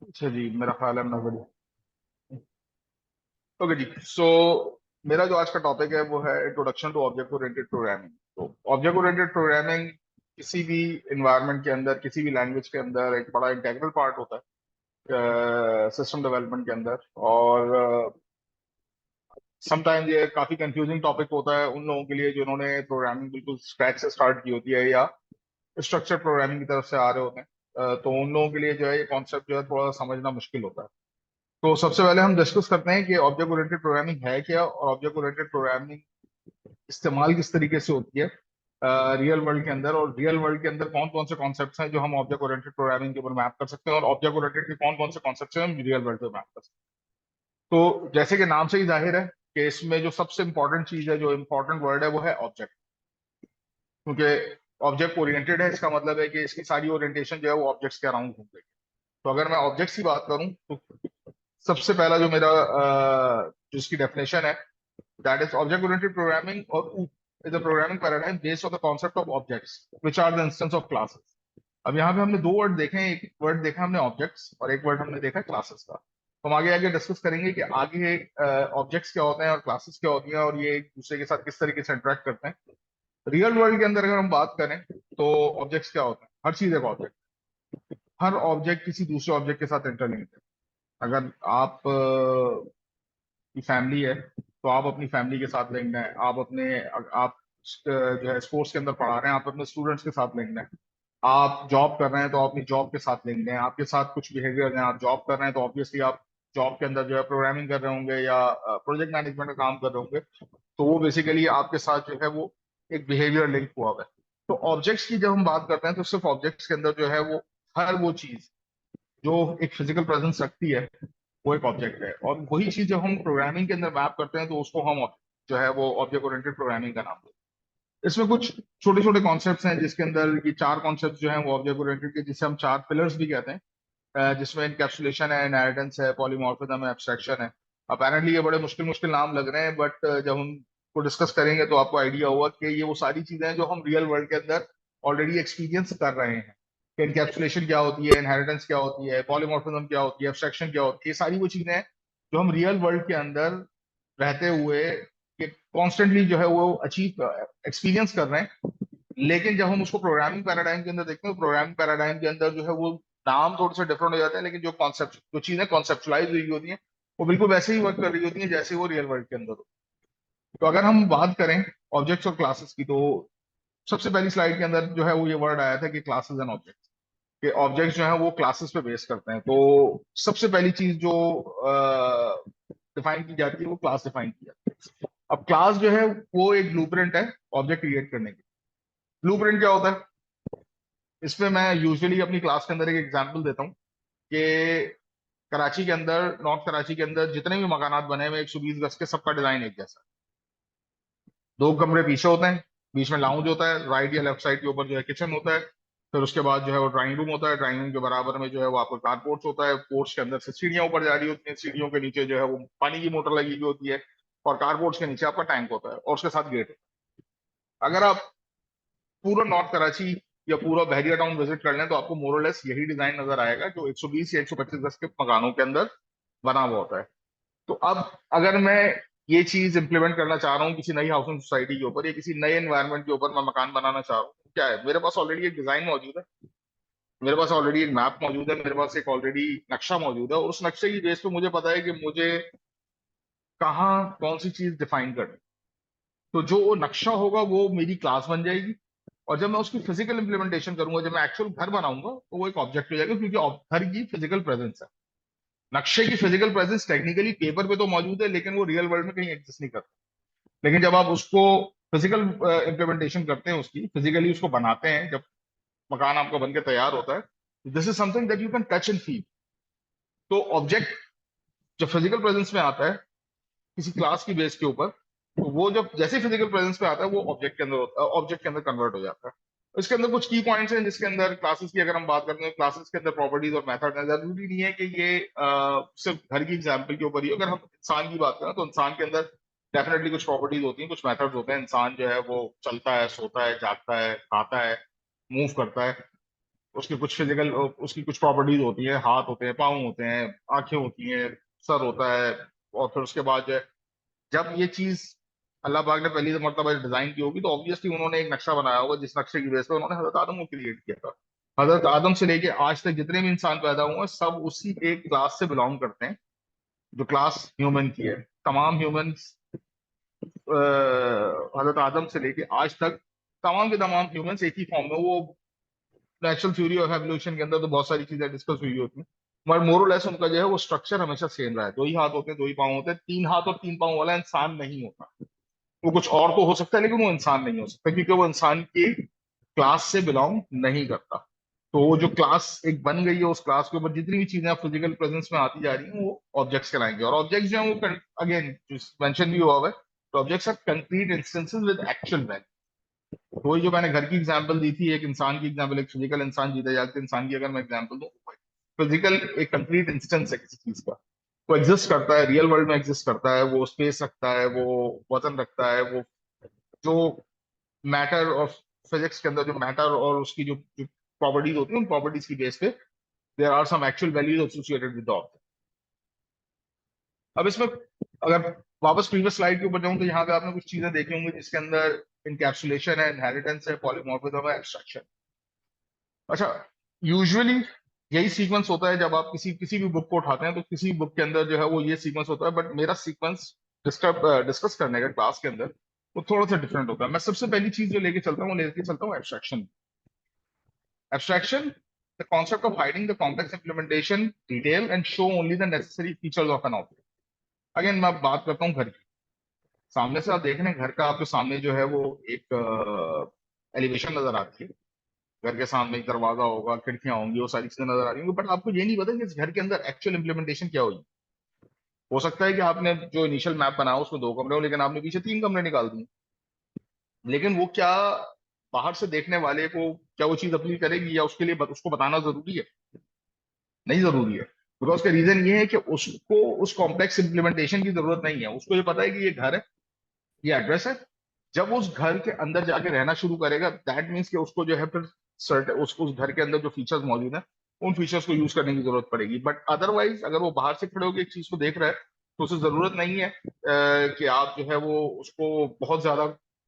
अच्छा जी, मेरा ख्याल है मैं बढ़िया। ओके जी। सो मेरा जो आज का टॉपिक है वो है introduction to object oriented programming. तो ऑब्जेक्ट ओरिएंटेड प्रोग्रामिंग किसी भी इन्वायरमेंट के अंदर, किसी भी लैंग्वेज के अंदर एक बड़ा इंटेग्रल पार्ट होता है सिस्टम डेवलपमेंट के अंदर। और समटाइम्स ये काफी कंफ्यूजिंग टॉपिक होता है उन लोगों के लिए जिन्होंने प्रोग्रामिंग बिल्कुल स्क्रैच से स्टार्ट की होती है या स्ट्रक्चर प्रोग्रामिंग की तरफ से आ रहे होते हैं। तो उन लोगों के लिए जो है ये कॉन्सेप्ट जो है थोड़ा सा समझना मुश्किल होता है। तो सबसे पहले हम डिस्कस करते हैं कि ऑब्जेक्ट ओरिएंटेड प्रोग्रामिंग है क्या और ऑब्जेक्ट ओरिएंटेड प्रोग्रामिंग इस्तेमाल किस तरीके से होती है रियल वर्ल्ड के अंदर, और रियल वर्ल्ड के अंदर कौन कौन से कॉन्सेप्ट्स हैं जो हम ऑब्जेक्ट ओरिएंटेड प्रोग्रामिंग के ऊपर मैप कर सकते हैं, और ऑब्जेक्ट ओरिएंटेड के कौन कौन से कॉन्सेप्ट्स हैं हम रियल वर्ल्ड पे मैप कर सकते हैं। तो जैसे कि नाम से ही जाहिर है कि इसमें जो सबसे इंपॉर्टेंट चीज है, जो इंपॉर्टेंट वर्ड है, वो है ऑब्जेक्ट। क्योंकि ऑब्जेक्ट ओरिएंटेड है, इसका मतलब है कि इसकी सारी ओरिएंटेशन जो है वो ऑब्जेक्ट्स के अराउंड घूम रही है। तो अगर मैं ऑब्जेक्ट्स की बात करूं तो सबसे पहला जो मेरा जिसकी डेफिनेशन है, that is object oriented programming और is a programming paradigm based on the concept of objects which are the instance of classes. अब यहाँ पे हमने दो वर्ड देखे हैं, एक वर्ड देखा हमने ऑब्जेक्ट्स और एक वर्ड हमने देखा क्लासेस का। तो हम आगे आगे डिस्कस करेंगे कि आगे ऑब्जेक्ट्स क्या होते हैं और क्लासेस क्या होती हैं और ये एक दूसरे के साथ किस तरीके से इंटरेक्ट करते हैं। रियल वर्ल्ड के अंदर अगर हम बात करें तो ऑब्जेक्ट्स क्या होते हैं? हर चीज एक ऑब्जेक्ट। हर ऑब्जेक्ट किसी दूसरे ऑब्जेक्ट के साथ इंटरलिंक्ड है। अगर आप की फैमिली है तो आप अपनी फैमिली के साथ लिंक्ड हैं, आप जो है स्पोर्ट्स के अंदर पढ़ा रहे हैं, आप अपने स्टूडेंट्स के साथ लिंक्ड हैं। आप जॉब कर रहे हैं तो अपनी जॉब के साथ लिंक्ड हैं, आपके साथ कुछ बिहेवियर हैं, आप जॉब कर रहे हैं तो ऑब्वियसली आप जॉब के अंदर जो है प्रोग्रामिंग कर रहे होंगे या प्रोजेक्ट मैनेजमेंट का काम कर रहे होंगे। तो वो बेसिकली आपके साथ जो है वो एक बिहेवियर लिंक हुआ हुआ है। तो ऑब्जेक्ट्स की जब हम बात करते हैं तो सिर्फ ऑब्जेक्ट्स के अंदर जो है वो हर वो चीज जो एक फिजिकल प्रेजेंस रखती है वो एक ऑब्जेक्ट है, और वही चीज जब हम प्रोग्रामिंग के अंदर मैप करते हैं तो उसको हम जो है वो ऑब्जेक्ट ओरिएंटेड प्रोग्रामिंग का नाम देते हैं। इसमें कुछ छोटे छोटे कॉन्सेप्ट्स हैं जिसके अंदर ये चार कॉन्सेप्ट्स जो हैं वो ऑब्जेक्ट ओरिएंटेड के, जिसे हम चार पिलर्स भी कहते हैं। जिसमें इनकैप्सुलेशन है, इनहेरिटेंस है, पॉलीमॉर्फिज्म है, एब्स्ट्रैक्शन है। अपेरेंटली ये बड़े मुश्किल मुश्किल नाम लग रहे हैं, बट जब हम को डिस्कस करेंगे तो आपको आइडिया होगा कि ये वो सारी चीजें हैं जो हम रियल वर्ल्ड के अंदर ऑलरेडी एक्सपीरियंस कर रहे हैं। कि इनकैप्सुलेशन क्या होती है, इनहेरिटेंस क्या होती है, पॉलीमॉर्फिज्म क्या होती है, एब्स्ट्रैक्शन क्या होती है, ये सारी वो चीजें हैं जो हम रियल वर्ल्ड के अंदर रहते हुए कॉन्स्टेंटली जो है वो अचीव एक्सपीरियंस कर रहे हैं। लेकिन जब हम उसको प्रोग्रामिंग पैराडाइम के अंदर देखते हैं तो प्रोग्रामिंग पैराडाइम के अंदर जो है वो नाम थोड़े से डिफरेंट हो जाते हैं, लेकिन जो कॉन्सेप्ट जो चीजें कॉन्सेप्चुलाइज हुई होती हैं वो बिल्कुल वैसे ही वर्क कर रही होती हैं जैसे वो रियल वर्ल्ड के अंदर हो। तो अगर हम बात करें ऑब्जेक्ट्स और क्लासेस की, तो सबसे पहली स्लाइड के अंदर जो है वो ये वर्ड आया था कि क्लासेस एंड ऑब्जेक्ट्स, कि ऑब्जेक्ट्स जो है वो क्लासेस पे बेस करते हैं। तो सबसे पहली चीज जो डिफाइन की जाती है वो क्लास डिफाइन की जाती है। अब क्लास जो है वो एक ब्लूप्रिंट है ऑब्जेक्ट क्रिएट करने की। ब्लूप्रिंट क्या होता है? इसमें मैं यूजुअली अपनी क्लास के अंदर एक एग्जांपल देता हूँ कि कराची के अंदर, नॉर्थ कराची के अंदर जितने भी मकानात बने हुए 120 गज के, सबका डिजाइन एक जैसा है। दो कमरे पीछे होते हैं, बीच में लाउंज होता है, राइट या लेफ्ट साइड के ऊपर जो है किचन होता है। फिर उसके बाद जो है वो ड्राइंग रूम होता है, ड्राइंग रूम के बराबर में जो है वो आपका कार पोर्च होता है, पोर्च के अंदर से सीढ़ियां ऊपर जा रही होती हैं, सीढ़ियों के नीचे जो है वो पानी की मोटर लगी हुई होती है, और कार पोर्च के नीचे आपका टैंक होता है और उसके साथ गेट। अगर आप पूरा नॉर्थ कराची या पूरा बहरिया टाउन विजिट कर लें तो आपको मोरलेस यही डिजाइन नजर आएगा जो 120 या 125 गज के मकानों के अंदर बना हुआ होता है। तो अब अगर मैं ये चीज इंप्लीमेंट करना चाह रहा हूँ किसी नई हाउसिंग सोसाइटी के ऊपर या किसी नए एनवायरनमेंट के ऊपर, मैं मकान बनाना चाह रहा हूँ, क्या है मेरे पास ऑलरेडी एक डिजाइन मौजूद है, मेरे पास ऑलरेडी एक मैप मौजूद है, मेरे पास एक ऑलरेडी नक्शा मौजूद है, और उस नक्शे की बेस पे मुझे पता है कि मुझे कहाँ कौन सी चीज डिफाइन करनी। तो जो वो नक्शा होगा वो मेरी क्लास बन जाएगी, और जब मैं उसकी फिजिकल इंप्लीमेंटेशन करूंगा, जब मैं एक्चुअल घर बनाऊंगा, तो वो एक ऑब्जेक्ट हो जाएगा, क्योंकि घर की फिजिकल प्रेजेंस है। नक्शे की फिजिकल प्रेजेंस टेक्निकली पेपर पे तो मौजूद है लेकिन वो रियल वर्ल्ड में कहीं एग्जिस्ट नहीं करता। लेकिन जब आप उसको फिजिकल इंप्लीमेंटेशन करते हैं, उसकी फिजिकली उसको बनाते हैं, जब मकान आपका बनकर तैयार होता है, this is something that you can touch and feel. तो ऑब्जेक्ट जब फिजिकल प्रेजेंस में आता है किसी क्लास की बेस के ऊपर, तो वो जब जैसे फिजिकल प्रेजेंस पे आता है वो ऑब्जेक्ट के अंदर कन्वर्ट हो जाता है। इसके अंदर कुछ की पॉइंट्स हैं जिसके अंदर क्लासेस की अगर हम बात करते हैं, क्लासेस के अंदर प्रॉपर्टीज और मेथड है। जरूरी नहीं है कि ये सिर्फ घर की एग्जाम्पल के ऊपर ही हो। अगर हम इंसान की बात करें तो इंसान के अंदर डेफिनेटली कुछ प्रॉपर्टीज होती हैं, कुछ मेथड्स होते हैं। इंसान जो है वो चलता है, सोता है, जागता है, खाता है, मूव करता है। उसके कुछ फिजिकल, उसकी कुछ प्रॉपर्टीज होती हैं, हाथ होते हैं, पाँव होते हैं, आंखें होती हैं, सर होता है। और फिर उसके बाद जो है, जब ये चीज अल्लाह पाक ने पहली मरतबा डिजाइन की होगी, तो ऑब्वियसली उन्होंने एक नक्शा बनाया होगा, जिस नक्शे की बेस पे उन्होंने हजरत आदम को क्रिएट किया था। हजरत आदम से लेके आज तक जितने भी इंसान पैदा हुए हैं, सब उसी एक क्लास से बिलोंग करते हैं, जो क्लास ह्यूमन की है। तमाम ह्यूमंस, हजरत आदम से लेके आज तक तमाम के तमाम ह्यूमंस एक ही फॉर्म में, वो नेचुरल थ्योरी ऑफ एवोल्यूशन के अंदर तो बहुत सारी चीजें डिस्कस हुई होती हैं, मगर मोरलेस उनका जो है वो स्ट्रक्चर हमेशा सेम रहा है। दो ही हाथ होते हैं, दो ही पाँव होते हैं। तीन हाथ और तीन पाँव वाला इंसान नहीं होता। वो कुछ और तो हो सकता है, लेकिन वो इंसान नहीं हो सकता, क्योंकि वो इंसान की क्लास से बिलोंग नहीं करता। तो वो जो क्लास एक बन गई है, उस क्लास के ऊपर जितनी भी चीजें फिजिकल प्रेजेंस में आती जा रही हैं, वो ऑब्जेक्ट्स कहलाएंगे। और ऑब्जेक्ट्स जो है वो अगेन मेंशन भी हुआ हुआ है, तो objects are concrete instances with actual value. तो वही जो मैंने घर की एग्जांपल दी थी, एक इंसान की एग्जांपल, एक फिजिकल इंसान, जीते जागते इंसान की अगर मैं एग्जांपल दूं, फिजिकल एक कंक्रीट इंस्टेंस है किसी चीज का, वो एग्जिस्ट करता है, रियल वर्ल्ड में एग्जिस्ट करता है, वो स्पेस रखता है, वो वजन रखता है, वो जो मैटर और फिजिक्स के अंदर जो मैटर और उसकी जो प्रॉपर्टीज होती है, उन प्रॉपर्टीज की बेस पे there are some actual values associated with the. अब इसमें अगर वापस प्रीवियस स्लाइड के ऊपर जाऊं, तो यहाँ पे आपने कुछ चीजें देखी होंगी जिसके अंदर इनकैप्सुलेशन है, इनहेरिटेंस है, पॉलीमॉर्फिज्म है, एब्स्ट्रक्शन। अच्छा, यूजुअली यही सीक्वेंस होता है जब आप किसी किसी भी बुक को उठाते हैं, तो किसी बुक के अंदर जो है वो ये सीक्वेंस होता है, बट मेरा सीक्वेंस डिस्कस करने का क्लास के अंदर वो थोड़ा सा डिफरेंट होता है। मैं सबसे पहली चीज जो लेके चलता हूँ, वो लेके चलता हूँ abstraction. Abstraction, the concept of hiding the complex implementation detail and show only the necessary features of an object. Again मैं बात करता हूँ घर की। सामने से आप देख रहे हैं घर का, आपके सामने जो है वो एक एलिवेशन नजर आती है। घर के सामने एक दरवाजा होगा, खिड़कियां होंगी, वो सारी चीजें नजर आ रही होंगी, बट आपको ये नहीं पता कि इस घर के अंदर एक्चुअल इंप्लीमेंटेशन क्या होगी। हो सकता है कि आपने जो इनिशियल मैप बनाया उसमें दो कमरे हो, लेकिन आपने पीछे तीन कमरे निकाल दिए। लेकिन वो क्या बाहर से देखने वाले को क्या वो चीज अपील करेगी, या उसके लिए उसको बताना जरूरी है? नहीं जरूरी है। बिकॉज का रीजन ये है कि उसको उस कॉम्प्लेक्स इंप्लीमेंटेशन की जरूरत नहीं है। उसको ये पता है कि ये घर है, ये एड्रेस है। जब उस घर के अंदर जाके रहना शुरू करेगा, दैट मीन्स कि उसको जो है फिर सर्ट उस घर के अंदर जो फीचर्स मौजूद हैं, उन फीचर्स को यूज करने की जरूरत पड़ेगी। बट अदरवाइज अगर वो बाहर से खड़े होकर एक चीज को देख रहा है, तो उसे जरूरत नहीं है कि आप जो है वो उसको बहुत ज्यादा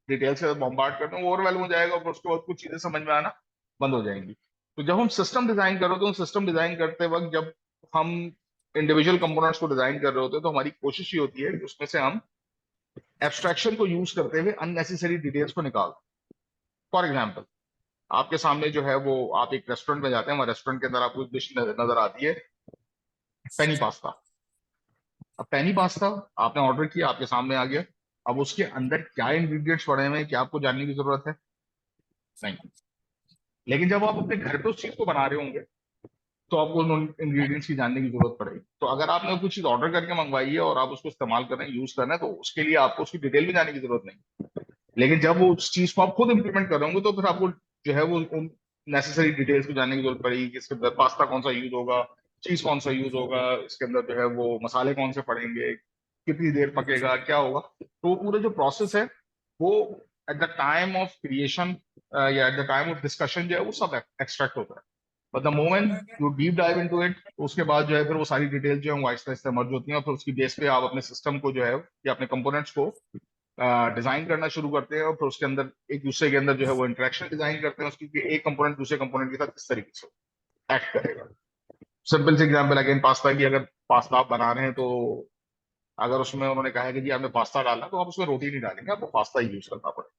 डिटेल से बॉम्बार्ड कर दें, वो ओवरवेलम हो जाएगा और उसके बाद कुछ चीजें समझ में आना बंद हो जाएंगी। तो जब हम सिस्टम डिजाइन कर रहे होते हैं, तो सिस्टम डिजाइन करते वक्त जब हम इंडिविजुअल कंपोनेंट्स को डिजाइन कर रहे होते हैं, तो हमारी कोशिश ये होती है कि उसमें से हम एब्स्ट्रैक्शन को यूज करते हुए अननेसेसरी डिटेल्स को निकाल। फॉर एग्जाम्पल, आपके सामने जो है वो, आप एक रेस्टोरेंट में जाते हैं, वहाँ रेस्टोरेंट के अंदर आपको एक डिश नजर आती है, पेनी पास्ता। अब पेनी पास्ता आपने ऑर्डर किया, आपके सामने आ गया। अब उसके अंदर क्या इंग्रेडिएंट्स पड़े हुए हैं, क्या आपको जानने की जरूरत है? नहीं। लेकिन जब आप अपने घर पे उस चीज को बना रहे होंगे, तो आपको उन इंग्रेडिएंट्स की जानने की जरूरत पड़ेगी। तो अगर आपने कुछ चीज ऑर्डर करके मंगवाई है और आप उसको इस्तेमाल कर रहे हैं, यूज कर रहे हैं, तो उसके लिए आपको उसकी डिटेल भी जानने की जरूरत नहीं। लेकिन जब वो उस चीज को आप खुद इंप्लीमेंट कर रहे होंगे, तो फिर आपको जो है वो उन नेसेसरी डिटेल्स को जानने की जरूरत पड़ेगी कि इसके अंदर पास्ता कौन सा यूज होगा, चीज कौन सा यूज होगा, इसके अंदर जो है वो मसाले कौन से पड़ेंगे, कितनी देर पकेगा, क्या होगा। तो पूरा जो प्रोसेस है वो at the time of creation या at the time of discussion जो है वो सब एक्सट्रैक्ट होता है। But the moment you deep dive into it, उसके बाद जो है फिर वो सारी डिटेल जो है वो आहिस्ता आहिस्ता मर्ज होती हैं, और फिर उसकी बेस पे आप अपने सिस्टम को जो है या अपने कंपोनेंट्स को डिजाइन करना शुरू करते हैं, और फिर उसके अंदर एक दूसरे के अंदर जो है वो इंटरेक्शन डिजाइन करते हैं उसकी, कि एक कंपोनेंट दूसरे कंपोनेंट के साथ किस तरीके से एक्ट करेगा। सिंपल से एग्जांपल, अगेन पास्ता की, अगर पास्ता आप बना रहे हैं, तो अगर उसमें उन्होंने कहा है कि जी आपने पास्ता डालना, तो आप उसमें रोटी नहीं डालेंगे, आपको पास्ता ही यूज करना पड़ेगा।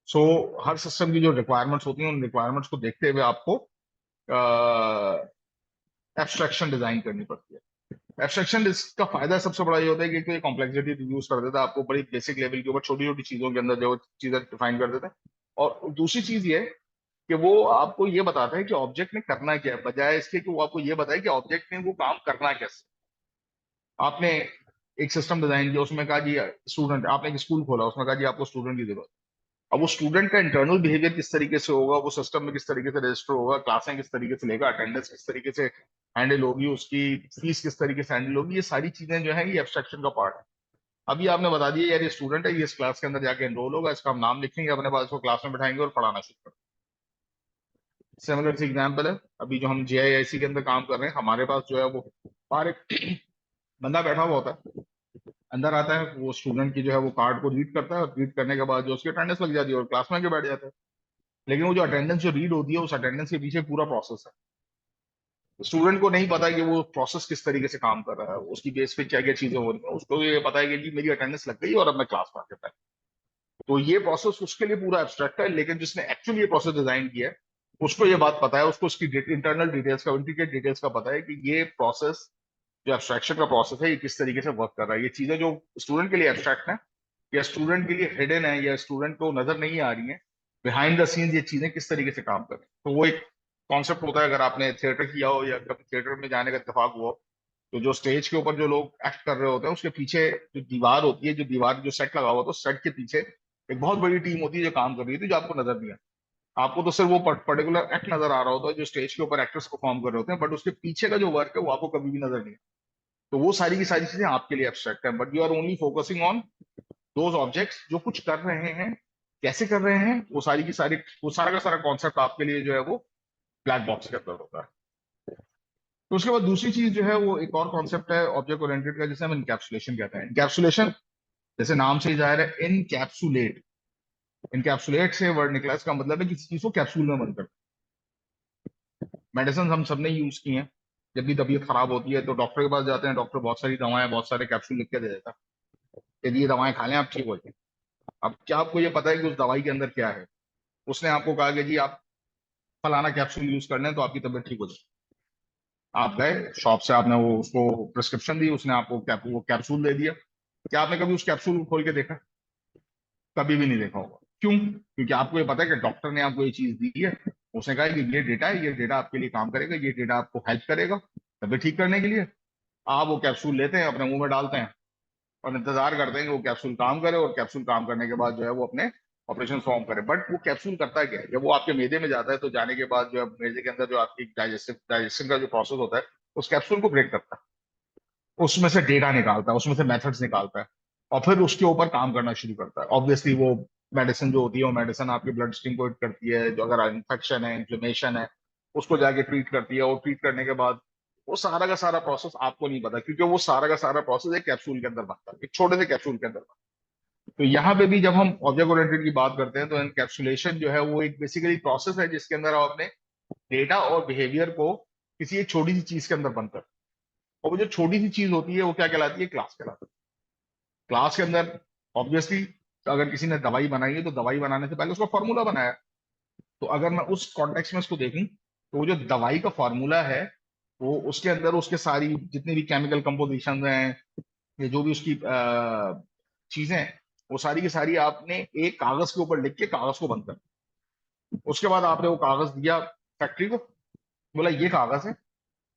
सो हर सिस्टम की जो रिक्वायरमेंट्स होती हैं, उन रिक्वायरमेंट्स को देखते हुए आपको एब्स्ट्रक्शन डिजाइन करनी पड़ती है। एब्स्ट्रक्शन इसका फायदा सबसे बड़ा ये होता है कि एक तो ये कॉम्प्लेक्सिटी रिड्यूस कर देता है, आपको बड़ी बेसिक लेवल के ऊपर छोटी छोटी चीजों के अंदर जो चीजें डिफाइन कर देता है। और दूसरी चीज ये है कि वो आपको ये बताता है कि ऑब्जेक्ट ने करना क्या है, बजाय इसके कि वो आपको ये बताए कि ऑब्जेक्ट ने वो काम करना कैसे। आपने एक सिस्टम डिजाइन किया, उसमें कहा जी स्टूडेंट, आपने एक स्कूल खोला, उसमें कहा जी आपको स्टूडेंट की जरूरत। अब वो स्टूडेंट का इंटरनल बिहेवियर किस तरीके से होगा, वो सिस्टम में किस तरीके से रजिस्टर होगा, क्लासें किस तरीके से लेगा, अटेंडेंस किस तरीके से हैंडल होगी, उसकी फीस किस तरीके से हैंडल होगी, ये सारी चीजें जो है ये एब्स्ट्रक्शन का पार्ट है। अभी आपने बता दिया यार ये स्टूडेंट है, ये इस क्लास के अंदर जाके एनरोल होगा, इसका हम नाम लिखेंगे अपने पास, इसको क्लास में बैठाएंगे और पढ़ाना शुरू करेंगे। सिमिलर सी एग्जाम्पल है, अभी जो हम JIIC के अंदर काम कर रहे हैं, हमारे पास जो है वो बाहर एक बंदा बैठा हुआ होता है, अंदर आता है, वो स्टूडेंट की जो है वो कार्ड को रीड करता है, और रीड करने के बाद जो उसकी अटेंडेंस लग जाती है और क्लास में आके बैठ जाता है। लेकिन वो जो अटेंडेंस जो रीड होती है, उस अटेंडेंस के पीछे पूरा प्रोसेस है। स्टूडेंट को नहीं पता कि वो प्रोसेस किस तरीके से काम कर रहा है, उसकी बेस पे क्या क्या चीजें हो रही है। उसको ये पता है कि जी मेरी अटेंडेंस लग गई और अब मैं क्लास में आके बैठ। तो ये प्रोसेस उसके लिए पूरा एब्स्ट्रैक्ट है, लेकिन जिसने एक्चुअली ये प्रोसेस डिजाइन किया है, उसको ये बात पता है, उसको उसकी इंटरनल डिटेल्स का, इंटीग्रेट डिटेल्स का पता है कि ये प्रोसेस, जो एब्स्ट्रैक्शन का प्रोसेस है, ये किस तरीके से वर्क कर रहा है। ये चीजें जो स्टूडेंट के लिए एब्स्ट्रैक्ट है या स्टूडेंट के लिए हिडन है या स्टूडेंट को नजर नहीं आ रही है, बिहाइंड द सीन्स ये चीजें किस तरीके से काम कर रही है। तो वो एक कॉन्सेप्ट होता है। अगर आपने थिएटर किया हो या कभी थिएटर में जाने का इत्तेफाक हुआ हो, तो जो स्टेज के ऊपर जो लोग एक्ट कर रहे होते हैं, उसके पीछे जो दीवार होती है, जो दीवार जो सेट लगा हुआ, तो सेट के पीछे एक बहुत बड़ी टीम होती है जो काम कर रही होती है, जो आपको नजर नहीं आती। आपको तो सिर्फ वो पर्टिकुलर एक्ट नजर आ रहा होता है जो स्टेज के ऊपर एक्टर्स परफॉर्म कर रहे होते हैं, बट उसके पीछे का जो वर्क है वो आपको कभी भी नजर नहीं आता। तो वो सारी की सारी चीजें आपके लिए एब्स्ट्रैक्ट है, but you are only focusing on those objects जो कुछ कर रहे हैं, कैसे कर रहे हैं, वो सारी की सारी, वो सारा का सारा कॉन्सेप्ट आपके लिए जो है वो ब्लैक बॉक्स के अंदर होता है। तो उसके बाद दूसरी चीज जो है वो एक और कॉन्सेप्ट है ऑब्जेक्ट ओरिएंटेड का, जिसे हम इनकैप्सुलेशन कहते हैं। इनकैप्सुलेशन जैसे नाम से ही जाहिर है, इनकैप्सुलेट, इनकैप्सुलेट से वर्ड निकला, इसका मतलब है किसी चीज को कैप्सूल में बंद कर। मेडिसिन हम सबने यूज की हैं। जब भी तबीयत खराब होती है तो डॉक्टर के पास जाते हैं, डॉक्टर बहुत सारी दवाएं, बहुत सारे कैप्सूल लिख के दे देता है, यदि ये दवाएं खा लें आप ठीक हो जाए। अब क्या आपको ये पता है कि उस दवाई के अंदर क्या है? उसने आपको कहा कि जी आप फलाना कैप्सूल यूज कर लें तो आपकी तबीयत ठीक हो जाए। आप गए शॉप से, आपने वो उसको प्रिस्क्रिप्शन दी, उसने आपको वो कैप्सूल दे दिया। क्या आपने कभी उस कैप्सूल को खोल के देखा? कभी भी नहीं देखा होगा। क्यों? क्योंकि आपको ये पता है कि डॉक्टर ने आपको ये चीज दी है, उसने कहा है कि ये डेटा है, ये डेटा आपके लिए काम करेगा, ये डेटा आपको हेल्प करेगा तबीयत ठीक करने के लिए। आप वो कैप्सूल लेते हैं, अपने मुंह में डालते हैं और इंतजार करते हैं कि वो कैप्सूल काम करे, और कैप्सूल काम करने के बाद जो है वो अपने ऑपरेशन फॉर्म करे। बट वो कैप्सूल करता क्या है? जब वो आपके मैदे में जाता है, तो जाने के बाद जो है मैदे के अंदर जो आपकी डाइजेशन का जो प्रोसेस होता है, उस कैप्सूल को ब्रेक करता है, उसमें से डेटा निकालता है, उसमें से मेथड्स निकालता है, और फिर उसके ऊपर काम करना शुरू करता है। ऑब्वियसली वो मेडिसिन जो होती है, वो मेडिसिन आपके ब्लड स्ट्रीम को हिट करती है, जो अगर इन्फेक्शन है, इन्फ्लेमेशन है, उसको जाके ट्रीट करती है, और ट्रीट करने के बाद वो सारा का सारा प्रोसेस आपको नहीं पता, क्योंकि वो सारा का सारा प्रोसेस एक कैप्सूल के अंदर बनता है, एक छोटे से कैप्सूल के अंदर बनता है। तो यहाँ पे भी जब हम ऑब्जेक्ट ओरिएंटेड की बात करते हैं, तो एनकैप्सुलेशन जो है वो एक बेसिकली प्रोसेस है, जिसके अंदर आप अपने डेटा और बिहेवियर को किसी एक छोटी सी चीज के अंदर बनता है। और वो जो छोटी सी चीज होती है वो क्या कहलाती है? क्लास कहलाती है। क्लास के अंदर ऑब्वियसली अगर किसी ने दवाई बनाई है, तो दवाई बनाने से पहले उसका फॉर्मूला बनाया। तो अगर मैं उस कॉन्टेक्स्ट में इसको देखूं, तो वो जो दवाई का फॉर्मूला है, वो उसके अंदर उसके सारी जितनी भी केमिकल कंपोजिशन हैं, ये जो भी उसकी चीजें हैं, वो सारी की सारी आपने एक कागज के ऊपर लिख के कागज को बंद कर दिया। उसके बाद आपने वो कागज दिया फैक्ट्री को, बोला ये कागज है,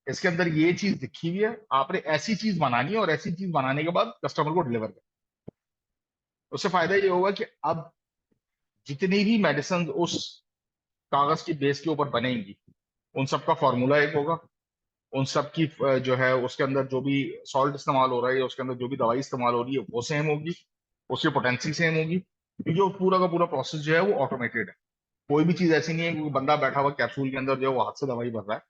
इसके अंदर ये चीज लिखी हुई है, आपने ऐसी चीज बनानी है, और ऐसी चीज बनाने के बाद कस्टमर को डिलीवर कर। उससे फायदा ये होगा कि अब जितनी भी मेडिसिन उस कागज की बेस के ऊपर बनेंगी, उन सबका फॉर्मूला एक होगा, उन सब की जो है उसके अंदर जो भी सॉल्ट इस्तेमाल हो रहा है, या उसके अंदर जो भी दवाई इस्तेमाल हो रही है, वो सेम होगी, उसकी पोटेंसी सेम होगी, क्योंकि वो पूरा का पूरा प्रोसेस जो है वो ऑटोमेटेड है। कोई भी चीज ऐसी नहीं है कि बंदा बैठा हुआ कैप्सूल के अंदर जो है वो हाथ से दवाई भर रहा है।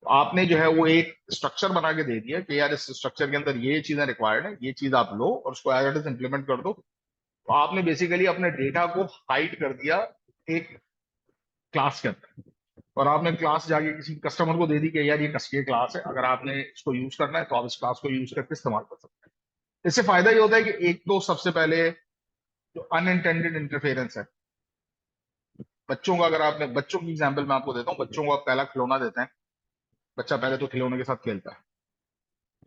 तो आपने जो है वो एक स्ट्रक्चर बना के दे दिया कि यार इस स्ट्रक्चर के अंदर ये चीजें रिक्वायर्ड है, ये चीज आप लो और उसको एज इट इज इम्प्लीमेंट कर दो। तो आपने बेसिकली अपने डेटा को हाइड कर दिया एक क्लास के अंदर, और आपने क्लास जाके किसी कस्टमर को दे दी कि यार ये कस्टमर क्लास है, अगर आपने इसको यूज करना है तो आप इस क्लास को यूज करके इस्तेमाल कर सकते हैं। इससे फायदा ये होता है कि एक तो सबसे पहले जो अनइंटेंडेड इंटरफेरेंस है, बच्चों का, अगर आपने बच्चों की एग्जाम्पल मैं आपको देता हूँ, बच्चों को आप पहला खिलौना देते हैं, बच्चा पहले तो खिलौने के साथ खेलता है,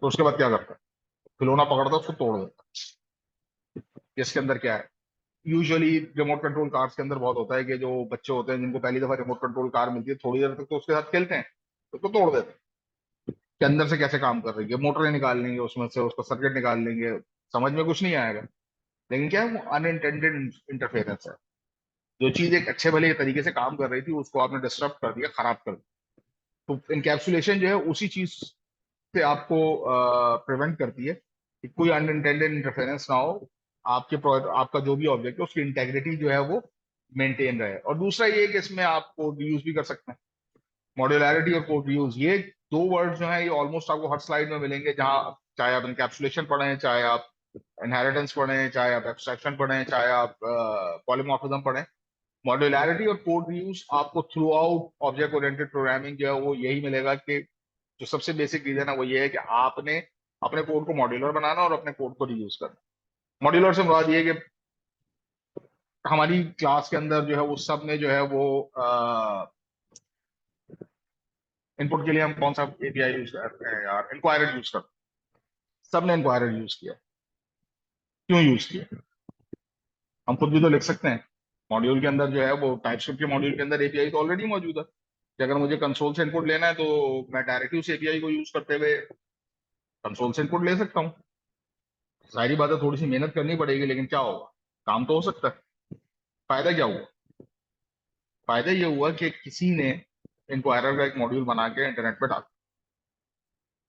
तो उसके बाद क्या करता है? खिलौना पकड़ता है, उसको तोड़ देता है। इसके अंदर क्या है? यूजुअली रिमोट कंट्रोल कार्स के अंदर बहुत होता है कि जो बच्चे होते हैं जिनको पहली दफा रिमोट कंट्रोल कार मिलती है, थोड़ी देर तक तो उसके साथ खेलते हैं, तो उसको तोड़ देते हैं कि अंदर से कैसे काम कर रही है, मोटरें निकाल लेंगे उसमें से, उसका सर्किट निकाल लेंगे, समझ में कुछ नहीं आएगा। लेकिन क्या है, वो अनइंटेंडेड इंटरफेरेंस है। जो चीज एक अच्छे भले तरीके से काम कर रही थी, उसको आपने डिस्टर्ब कर दिया, खराब कर दिया। तो इनकैप्सुलेशन जो है उसी चीज से आपको प्रिवेंट करती है कि कोई अनइंटेंडेड इंटरफेरेंस ना हो, आपका जो भी ऑब्जेक्ट है उसकी इंटेग्रिटी जो है वो मेंटेन रहे। और दूसरा ये है कि इसमें आप कोड यूज भी कर सकते हैं। मॉड्यूलैरिटी और कोड रीयूज, ये दो वर्ड जो है ये ऑलमोस्ट आपको हर स्लाइड में मिलेंगे, जहां चाहे आप इनकैप्सुलेशन पढ़ें, चाहे आप इनहेरिटेंस पढ़ें, चाहे आप एब्स्ट्रैक्शन पढ़ें, चाहे आप पॉलीमॉर्फिज्म पढ़ें। मॉड्यूलैरिटी और कोड रीयूज आपको through out object oriented programming जो है वो यही मिलेगा कि जो सबसे बेसिक चीज है ना वो ये है कि आपने अपने कोड को मॉड्यूलर बनाना और अपने कोड को रीयूज करना। मॉड्यूलर से मुराद ये है कि हमारी क्लास के अंदर जो है वो सब में जो है वो इनपुट के लिए हम कौन सा एपीआई यूज करते हैं यार, इंक्वायरर यूज करते हैं। सबने इंक्वायरर यूज किया। क्यों यूज किया? हम खुद भी तो लिख सकते हैं। मॉड्यूल के अंदर जो है वो टाइपस्क्रिप्ट के मॉड्यूल के अंदर एपीआई तो ऑलरेडी मौजूद है कि अगर मुझे कंसोल से इनपुट लेना है तो मैं डायरेक्टली उस एपीआई को यूज करते हुए कंसोल से इनपुट ले सकता हूँ। जाहिर बात है थोड़ी सी मेहनत करनी पड़ेगी, लेकिन क्या होगा, काम तो हो सकता है। फायदा क्या हुआ? फायदा ये हुआ कि किसी ने इंक्वायरर का एक मॉड्यूल बना के इंटरनेट पे डाल,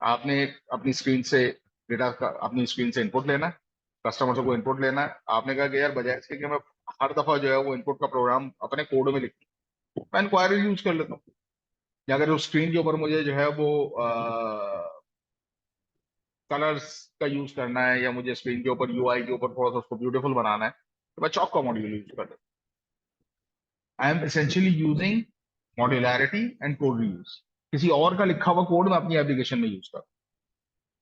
आपने अपनी स्क्रीन से डेटा का अपनी स्क्रीन से इनपुट लेना है, कस्टमर से कोई इनपुट लेना है। आपने कहा कि यार बजाय इसके कि मैं हर दफा जो है वो इनपुट का प्रोग्राम अपने कोड में लिखूं, मैं इंक्वायरी यूज कर लेता हूँ। या अगर उस स्क्रीन के ऊपर मुझे जो है वो कलर्स का यूज करना है, या मुझे स्क्रीन के ऊपर यूआई के ऊपर थोड़ा सा उसको ब्यूटीफुल बनाना है, तो मैं चौक का मॉड्यूल यूज कर लेता हूँ। I am essentially using modularity and code reuse. किसी और का लिखा हुआ कोड मैं अपनी एप्लीकेशन में यूज कर,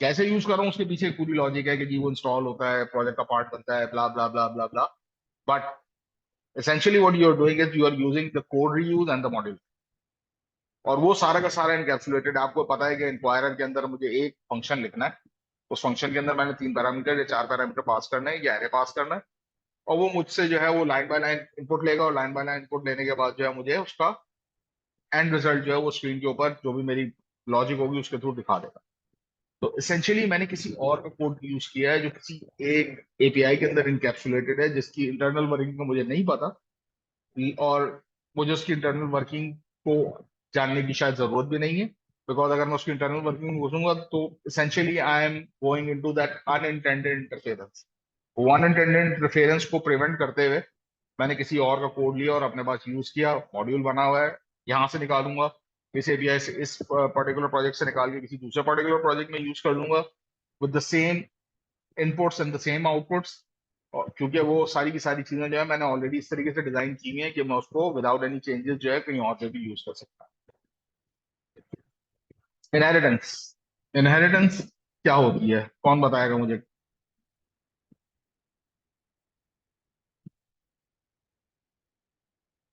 कैसे यूज कर रहा हूँ उसके पीछे एक पूरी लॉजिक है कि जी वो इंस्टॉल होता है, प्रोजेक्ट का पार्ट बनता है, blah blah blah blah blah. But essentially what you are doing is you are using the code reuse and the module, और वो सारा का सारा इनकैप्सुलेटेड। आपको पता है कि इंक्वायरर के अंदर मुझे एक फंक्शन लिखना है, उस फंक्शन के अंदर मैंने 3 पैरामीटर या 4 पैरामीटर पास करना है या एरे पास करना है, और वो मुझसे जो है वो लाइन बाय लाइन इनपुट लेगा, और लाइन बाय लाइन इनपुट लेने के बाद जो है मुझे उसका एंड रिजल्ट जो है वो स्क्रीन के ऊपर जो भी मेरी लॉजिक होगी उसके थ्रू दिखा देगा। तो इसेंशियली मैंने किसी और का कोड यूज किया है जो किसी एक एपीआई के अंदर इनकैप्सुलेटेड है, जिसकी इंटरनल वर्किंग का मुझे नहीं पता, और मुझे उसकी इंटरनल वर्किंग को जानने की शायद जरूरत भी नहीं है। बिकॉज अगर मैं उसकी इंटरनल वर्किंग में घुसूंगा तो essentially I am going into that unintended interference. वो अनइंटेंडेड इंटरफेरेंस को प्रिवेंट करते हुए मैंने किसी और का कोड लिया और अपने पास यूज किया, मॉड्यूल बना हुआ है, यहाँ से निकालूंगा इस एपीआई से, इस पर्टिकुलर प्रोजेक्ट से निकाल के किसी दूसरे पर्टिकुलर प्रोजेक्ट में यूज कर लूंगा with the same inputs and the same outputs. और क्योंकि वो सारी की सारी चीजें जो है मैंने ऑलरेडी इस तरीके से डिजाइन की हुई है कि मैं उसको विदाउट एनी चेंजेस जो है कहीं और से भी यूज कर सकता हूँ। इनहेरिटेंस, इनहेरिटेंस क्या होती है, कौन बताएगा मुझे?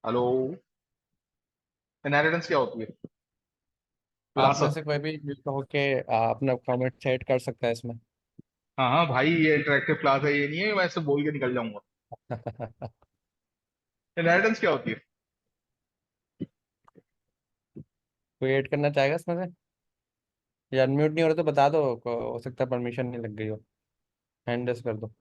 हेलो, इनहेरिटेंस क्या होती है? आप में विरासत। से कोई भी कहो के अपना कमेंट सेट कर सकता है इसमें। हाँ हाँ भाई, ये इंटरेक्टिव क्लास है, ये नहीं है मैं ऐसे बोल के निकल जाऊंगा। इनहेरिटेंस क्या होती है? कोई ऐड करना चाहेगा इसमें से? या अनम्यूट नहीं हो रहा तो बता दो, हो सकता है परमिशन नहीं लग गई हो। हैंड रेस कर दो।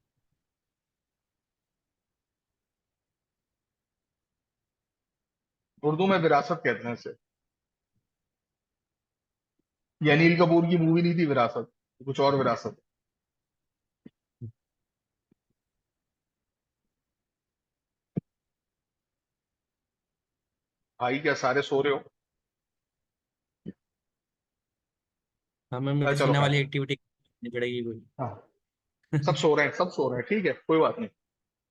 उर्दू में विरासत कहते हैं इसे। ये अनिल कपूर की मूवी नहीं थी विरासत, कुछ और विरासत। भाई क्या सारे सो रहे हो? हमें मिक्स चलो होने खैर। वाली एक्टिविटी करनी पड़ेगी कोई। हाँ, सब सो रहे हैं, सब सो रहे हैं, ठीक है कोई बात नहीं।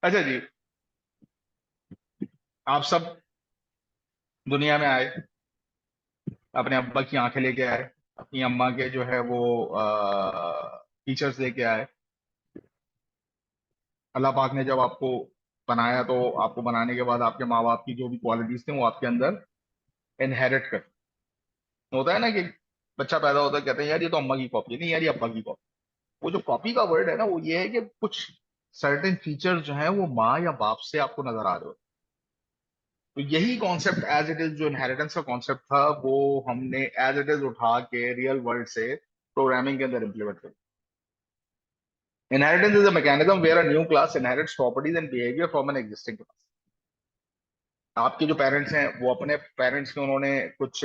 अच्छा जी, आप सब दुनिया में आए, अपने अब्बा की आंखें लेके आए, अपनी अम्मा के जो है वो फीचर्स लेके आए। अल्लाह पाक ने जब आपको बनाया तो आपको बनाने के बाद आपके माँ बाप की जो भी क्वालिटीज थी वो आपके अंदर इनहेरिट कर, होता है ना कि बच्चा पैदा होता है कहते हैं यार ये तो अम्मा की कॉपी है, नहीं यार ये अब्बा की कॉपी। वो जो कॉपी का वर्ड है ना वो ये है कि कुछ सर्टेन फीचर्स जो है वो माँ या बाप से आपको नजर आ रहे हो। तो यही कॉन्सेप्ट एज इट इज, जो इनहेरिटेंस का कॉन्सेप्ट था वो हमने एज इट इज उठा के रियल वर्ल्ड से प्रोग्रामिंग के अंदर इम्प्लीमेंट कर। Inheritance is a mechanism where a new class inherits properties and behavior from an existing class. आपके जो पेरेंट्स हैं वो अपने पेरेंट्स के उन्होंने कुछ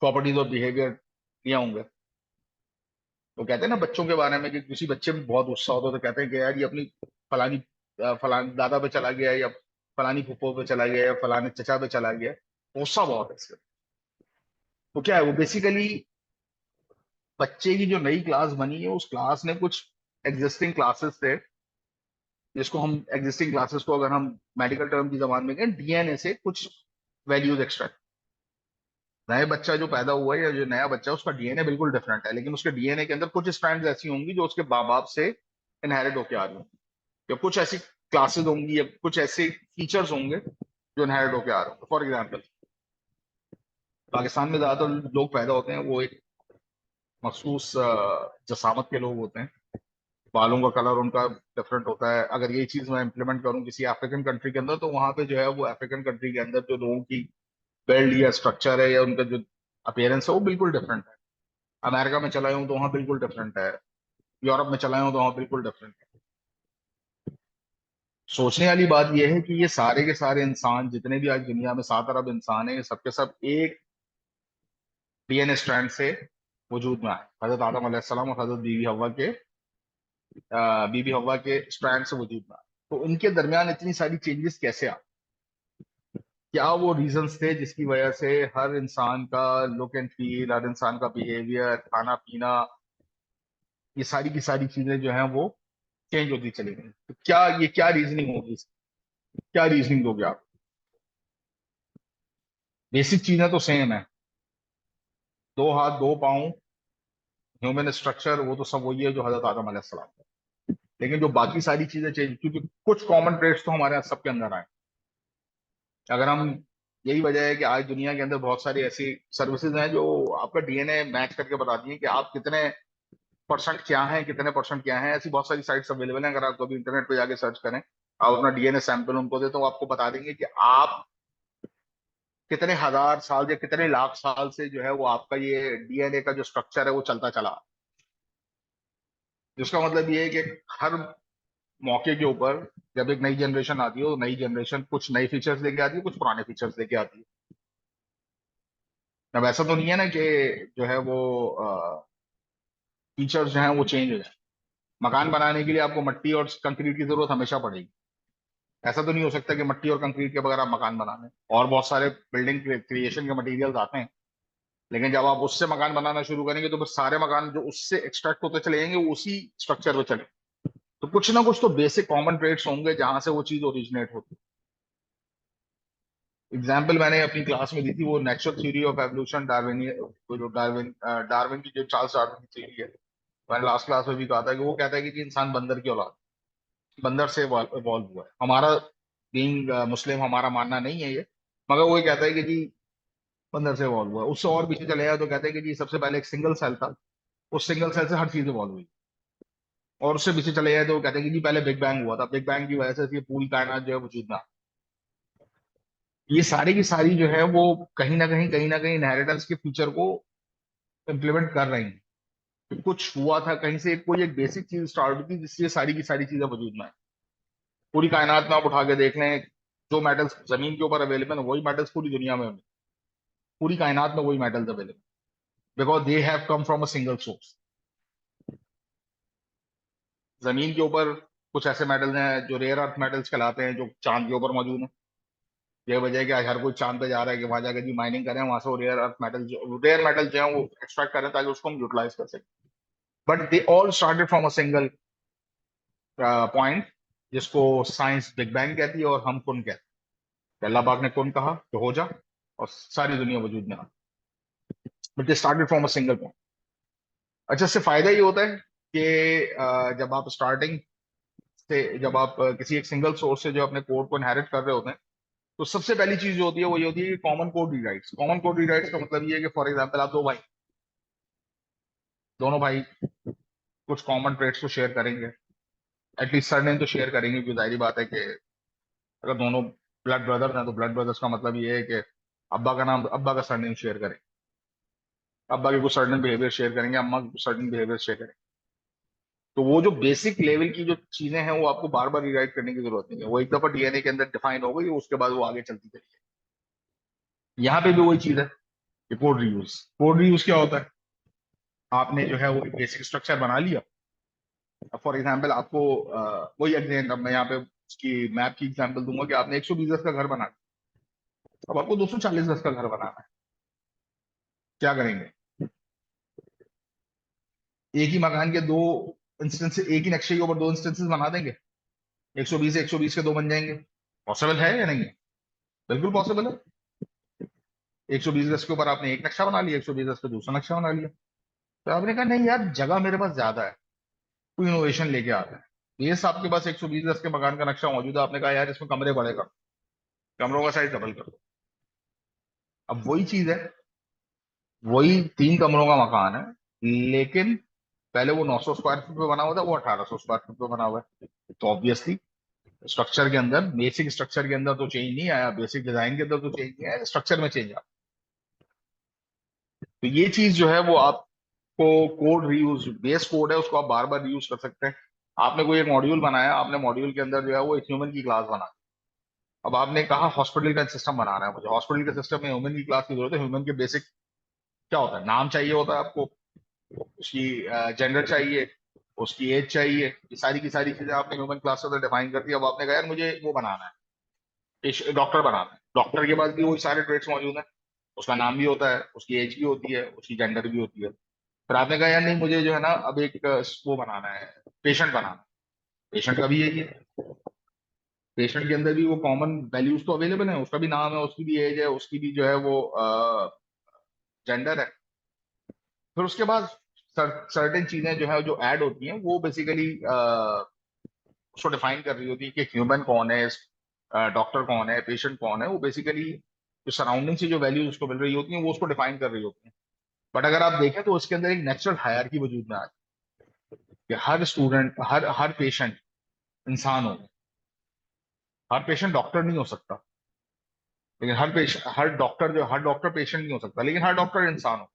प्रॉपर्टीज और बिहेवियर दिया होंगे। वो कहते हैं ना बच्चों के बारे में कि किसी बच्चे में बहुत गुस्सा होता है तो कहते हैं कि यार ये अपनी फलानी फलानी दादा पे चला गया, या फलानी फूफो पे चला गया, या फलाने चचा पे चला गया, गुस्सा बहुत है इसके। तो क्या है, वो बेसिकली बच्चे की जो नई क्लास बनी है, उस क्लास ने कुछ एग्जिस्टिंग क्लासेस थे, जिसको हम एग्जिस्टिंग क्लासेस को अगर हम मेडिकल टर्म की जबान में कहें, डीएनए से कुछ वैल्यूज एक्सट्रैक्ट। नए बच्चा जो पैदा हुआ है या जो नया बच्चा है, उसका डीएनए बिल्कुल डिफरेंट है, लेकिन उसके डीएनए के अंदर कुछ स्ट्रैंड्स ऐसी होंगी जो उसके माँ बाप से इनहेरिट होके आ रही होंगी, या कुछ ऐसी क्लासेस होंगी या कुछ ऐसे फीचर्स होंगे जो इनहेरिट होके आ रहे होंगे। फॉर एग्जाम्पल, पाकिस्तान में ज्यादातर लोग पैदा होते हैं, वो एक मखसूस जसामत के लोग होते हैं, बालों का कलर उनका डिफरेंट होता है। अगर ये चीज मैं इंप्लीमेंट करूँ किसी अफ्रीकन कंट्री के अंदर, तो वहां पे जो है वो अफ्रीकन कंट्री के अंदर जो लोगों की बिल्ड या स्ट्रक्चर है या उनका जो अपीयरेंस है वो बिल्कुल डिफरेंट है। अमेरिका में चला हूँ तो वहाँ बिल्कुल डिफरेंट है, यूरोप में चला हूँ तो वहाँ बिल्कुल डिफरेंट है। सोचने वाली बात यह है कि ये सारे के सारे इंसान जितने भी आज दुनिया में 7 अरब इंसान है, ये सबके सब एक डीएनए स्ट्रैंड से वजूद में आए, हजरत आदम अलैहिस्सलाम और हजरत बीबी हवा के स्ट्रैंड से वजूद में आए। तो इनके दरमियान इतनी सारी चेंजेस कैसे आ, क्या वो रीजंस थे जिसकी वजह से हर इंसान का लुक एंड फील, हर इंसान का बिहेवियर, खाना पीना, ये सारी की सारी चीजें जो हैं वो चेंज होती चली गई? तो क्या ये क्या रीजनिंग होगी क्या रीजनिंग दोगे आप? बेसिक चीजें तो सेम है, 2 हाथ 2 पाँव, ह्यूमन स्ट्रक्चर, वो तो सब वही है जो हजरत आदम अलैहिस्सलाम था। लेकिन जो बाकी सारी चीजें चेंज, क्योंकि कुछ कॉमन ट्रेड्स तो हमारे यहाँ सबके अंदर आए। अगर हम, यही वजह है कि आज दुनिया के अंदर बहुत सारी ऐसी सर्विसेज हैं जो आपका डीएनए मैच करके बताती हैं कि आप कितने परसेंट क्या हैं, कितने परसेंट क्या हैं। ऐसी बहुत सारी साइट्स अवेलेबल हैं, अगर आप कभी इंटरनेट पे जाके सर्च करें, आप अपना डीएनए सैंपल उनको दे, तो वो आपको बता देंगे कि आप कितने हजार साल या कितने लाख साल से जो है वो आपका ये डीएनए का जो स्ट्रक्चर है वो चलता चला। जिसका मतलब ये है कि हर मौके के ऊपर जब एक नई जनरेशन आती है, तो नई जनरेशन कुछ नए फीचर्स लेके आती है, कुछ पुराने फीचर्स लेके आती है। अब ऐसा तो नहीं है ना कि जो है वो फीचर्स जो है वो चेंज हो जाए। मकान बनाने के लिए आपको मट्टी और कंक्रीट की जरूरत हमेशा पड़ेगी। ऐसा तो नहीं हो सकता कि मट्टी और कंक्रीट के बगैर आप मकान बना लें। और बहुत सारे बिल्डिंग क्रिएशन के मटेरियल्स आते हैं, लेकिन जब आप उससे मकान बनाना शुरू करेंगे तो फिर सारे मकान जो उससे एक्सट्रैक्ट होते चले जाएंगे वो उसी स्ट्रक्चर पे चले। तो कुछ ना कुछ तो बेसिक कॉमन ट्रेड्स होंगे जहां से वो चीज ओरिजिनेट होती है। एग्जाम्पल मैंने अपनी क्लास में दी थी, वो natural theory of evolution, Darwin, वो जो डार्विन की जो चार्ल्स डार्विन की थ्योरी है, मैंने लास्ट क्लास में भी कहा था कि वो कहता है कि इंसान बंदर की औलाद, बंदर से इवॉल्व हुआ है। हमारा बीइंग मुस्लिम हमारा मानना नहीं है ये, मगर वो ये कहता है कि जी बंदर से इवॉल्व हुआ है। उससे और पीछे चले जाए तो कहते हैं कि जी सबसे पहले एक सिंगल सेल था, उस सिंगल सेल से हर चीज इवॉल्व हुई। और उससे पीछे चले जाए तो वो कहते हैं कि जी पहले बिग बैंग हुआ था, बिग बैंग की वजह से ये पूरी कायनात जो है वजूद में आ। ये सारी की सारी जो है वो कहीं ना कहीं इनहेरिटेंस के फीचर को इम्प्लीमेंट कर रही हैं। तो कुछ हुआ था कहीं से, कोई एक बेसिक चीज स्टार्ट हुई थी जिससे ये सारी की सारी चीजें वजूद में आई। पूरी कायनात में आप उठा के देख लें, जो मेटल्स जमीन के ऊपर अवेलेबल है वही मेटल्स पूरी दुनिया में होंगे, पूरी कायनात में वही metals available, because they have come from a single source. जमीन के ऊपर कुछ ऐसे मेटल्स हैं जो रेयर अर्थ मेटल्स कहलाते हैं, जो चांद के ऊपर मौजूद है। ये वजह है कि आज हर कोई चांद पे जा रहा है कि वहां जाकर जी माइनिंग करें, वहां से वो रेयर मेटल जो है वो एक्सट्रैक्ट करें ताकि उसको हम यूटिलाइज कर सकें। But they all started from a single point, जिसको साइंस बिग बैंग कहती है और हम कुन कहते हैं। अल्लाह पाक ने कुन कहा तो हो जा, और सारी दुनिया वजूद में आ। But they started from a single point. अच्छा, इससे फायदा ये होता है कि जब आप स्टार्टिंग से, जब आप किसी एक सिंगल सोर्स से जो अपने कोड को इनहेरिट कर रहे होते हैं, तो सबसे पहली चीज जो होती है वो ये होती है कि कॉमन कोड रीराइट्स। कॉमन कोड रीराइट्स का मतलब ये है कि फॉर एग्जांपल आप दो भाई, दोनों भाई कुछ कॉमन ट्रेड्स को शेयर करेंगे, एटलीस्ट सरनेम तो शेयर करेंगे, क्योंकि जाहिर बात है कि अगर दोनों ब्लड ब्रदर्स हैं तो ब्लड ब्रदर्स का मतलब ये है कि अब्बा का नाम, अब्बा का सरनेम शेयर करें, अब्बा के कुछ सर्टन बिहेवियर शेयर करेंगे, अम्मा के कुछ सर्टन बिहेवियर शेयर करेंगे। तो वो जो बेसिक लेवल की जो चीजें हैं वो आपको बार बार रिराइट करने की जरूरत नहीं है, वो एक दफा डीएनए के अंदर डिफाइन हो गई, उसके बाद वो आगे चलती चली है। यहाँ पे भी वही चीज है कि कोड रीयूज क्या होता है? आपने जो है वो बेसिक स्ट्रक्चर बना लिया। फॉर एग्जाम्पल आपको वही एग्जाम्पल मैं यहाँ पे उसकी मैप की एग्जाम्पल दूंगा कि आपने 120 गज का घर बना, अब आपको 240 गज का घर बनाना है। क्या करेंगे? एक ही मकान के दो इंस्टेंस, एक ही नक्शे के ऊपर दो इंस्टेंसेस बना देंगे, 120 120 के दो बन जाएंगे? पॉसिबल है या नहीं? बिल्कुल पॉसिबल है। 120 गज के ऊपर आपने एक नक्शा बना लिया, 120 गज पे दूसरा नक्शा बना लिया। तो आपने कहा नहीं यार, जगह मेरे पास ज्यादा है, कोई इनोवेशन लेके आता है। बेस आपके पास 120 गज के मकान का नक्शा मौजूद है, आपने कहा यार इसमें कमरे बड़े कर, कमरों का साइज डबल कर दो। अब वही चीज है, वही 3 कमरों का मकान है, लेकिन पहले वो 900 स्क्वायर फीट पे बना हुआ था, वो 1800 स्क्वायर फीट पे बना हुआ है। तो ऑब्वियसली स्ट्रक्चर के अंदर, बेसिक स्ट्रक्चर के अंदर तो चेंज नहीं आया, बेसिक डिजाइन के अंदर तो चेंज नहीं आया, स्ट्रक्चर में चेंज आया। तो ये चीज जो है वो आपको कोड रीयूज, बेस कोड है, उसको आप बार बार रीयूज कर सकते हैं। आपने कोई एक मॉड्यूल बनाया, आपने मॉड्यूल के अंदर जो है वो एक ह्यूमन की क्लास बना, अब आपने कहा हॉस्पिटल का सिस्टम बनाना है मुझे, हॉस्पिटल के सिस्टम में ह्यूमन की क्लास की जरूरत है। ह्यूमन के बेसिक क्या होता है? नाम चाहिए होता है आपको, उसकी जेंडर चाहिए, उसकी एज चाहिए, ये सारी की सारी चीजें आपने ह्यूमन क्लास के अंदर डिफाइन कर दी। अब आपने कहा यार मुझे वो बनाना है, डॉक्टर बनाना है, डॉक्टर के पास भी वही सारे ट्रेड्स मौजूद हैं, उसका नाम भी होता है, उसकी एज भी होती है, उसकी जेंडर भी होती है। फिर आपने कहा यार नहीं, मुझे जो है ना अब एक वो बनाना है, पेशेंट बनाना है। पेशेंट का भी यही है, पेशेंट के अंदर भी वो कॉमन वैल्यूज तो अवेलेबल है, उसका भी नाम है, उसकी भी एज है, उसकी भी जो है वो जेंडर है। फिर उसके बाद सर्टेन चीजें जो है जो ऐड होती हैं, वो बेसिकली उसको डिफाइन कर रही होती है कि ह्यूमन कौन है, डॉक्टर कौन है, पेशेंट कौन है। वो बेसिकली जो सराउंडिंग से जो वैल्यूज उसको मिल रही होती हैं वो उसको डिफाइन कर रही होती हैं। बट अगर आप देखें तो उसके अंदर एक नेचुरल हायरार्की वजूद में आ जाती है कि हर स्टूडेंट, हर पेशेंट इंसान हो, हर पेशेंट डॉक्टर नहीं हो सकता, लेकिन हर डॉक्टर पेशेंट नहीं हो सकता, लेकिन हर डॉक्टर इंसान हो।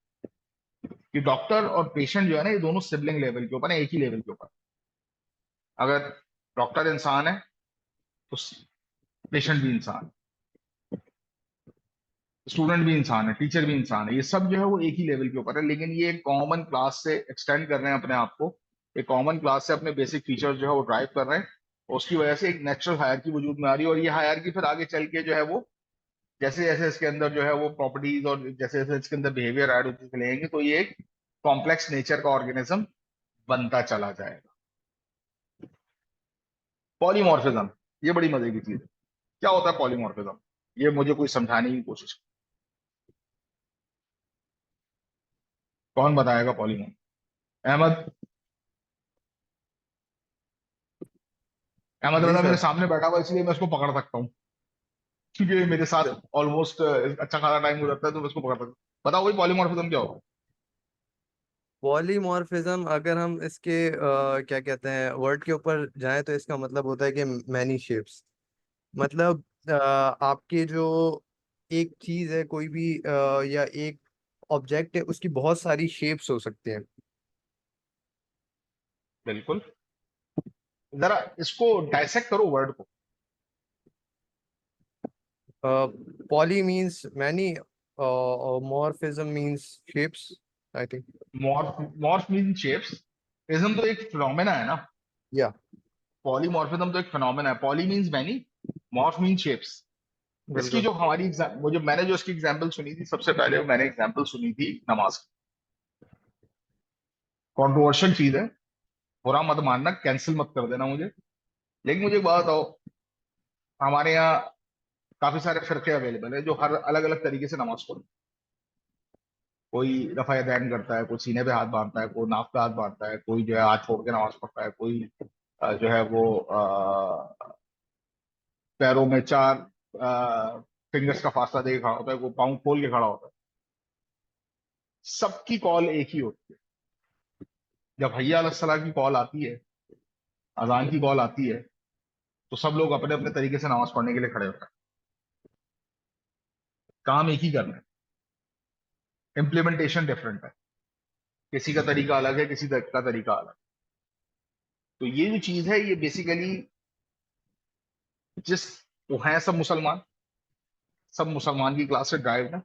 कि डॉक्टर और पेशेंट जो है ना, ये दोनों सिबलिंग लेवल के ऊपर है, एक ही लेवल के ऊपर। अगर डॉक्टर इंसान है तो पेशेंट भी इंसान, स्टूडेंट भी इंसान है, टीचर भी इंसान है, ये सब जो है वो एक ही लेवल के ऊपर है। लेकिन ये एक कॉमन क्लास से एक्सटेंड कर रहे हैं अपने आप को, एक कॉमन क्लास से अपने बेसिक फीचर्स जो है वो ड्राइव कर रहे हैं, और उसकी वजह से एक नेचुरल हायरार्की वजूद में आ रही है। और ये हायरार्की फिर आगे चल के जो है वो, जैसे जैसे इसके अंदर जो है वो प्रॉपर्टीज और जैसे जैसे इसके अंदर बिहेवियर ऐड होते चलेंगे, तो ये एक कॉम्प्लेक्स नेचर का ऑर्गेनिज्म बनता चला जाएगा। पॉलीमॉर्फिज्म, ये बड़ी मजे की चीज है। क्या होता है पॉलीमॉर्फिज्म? ये मुझे कोई समझाने की कोशिश, कौन बताएगा पॉलीमॉर्फ? अहमद, अहमद जी रजा मेरे सर। सामने बैठा हुआ, इसलिए मैं उसको पकड़ सकता हूँ, क्योंकि मेरे साथ च- ऑलमोस्ट अच्छा खासा टाइम गुजरता है, तो मैं उसको पकड़ सकता हूँ। बताओ वही पॉलीमॉर्फिज्म क्या होगा? पॉलीमॉर्फिज्म अगर हम इसके क्या कहते हैं वर्ड के ऊपर जाएं तो इसका मतलब होता है कि मैनी शेप्स। मतलब आपके जो एक चीज है कोई भी या एक ऑब्जेक्ट है उसकी बहुत सारी शेप्स हो सकती हैं। बिल्कुल। जरा इसको डायसेक्ट करो वर्ड को। पॉली मीन्स मैनी और morphism means shapes I think. Morph, morph mean shapes, ism तो एक फिनोमेना है ना। या पॉलीमॉर्फिज्म तो एक फिनोमेना है, poly means many, morph mean shapes. इसकी बिल्कुल। जो हमारी मुझे, मैंने जो इसकी एग्जांपल सुनी थी सबसे पहले, मैंने एग्जांपल सुनी थी नमाज की। कॉन्ट्रोवर्शियल चीज है, बुरा मत मानना, कैंसिल मत कर देना मुझे, लेकिन मुझे एक बात बताओ, हमारे यहाँ काफी सारे फिरके अवेलेबल है जो हर अलग अलग तरीके से नमाज पढ़ते हैं। कोई रफा यदैन करता है, कोई सीने पे हाथ बांधता है, कोई नाक पे हाथ बांधता है, कोई जो है हाथ छोड़ के नमाज पढ़ता है, कोई जो है वो पैरों में 4 फिंगर्स का फासला दे के खड़ा होता है, कोई पाँव खोल के खड़ा होता है। सबकी कॉल एक ही होती है। जब हय्या अलस सलाह की कॉल आती है, अजान की कॉल आती है, तो सब लोग अपने अपने तरीके से नमाज पढ़ने के लिए खड़े होते हैं। काम एक ही करना है, इम्प्लीमेंटेशन डिफरेंट है, किसी का तरीका अलग है, किसी का तरीका अलग। तो ये जो चीज है ये बेसिकली, जिस, वो हैं सब मुसलमान, सब मुसलमान की क्लास से ड्राइव है।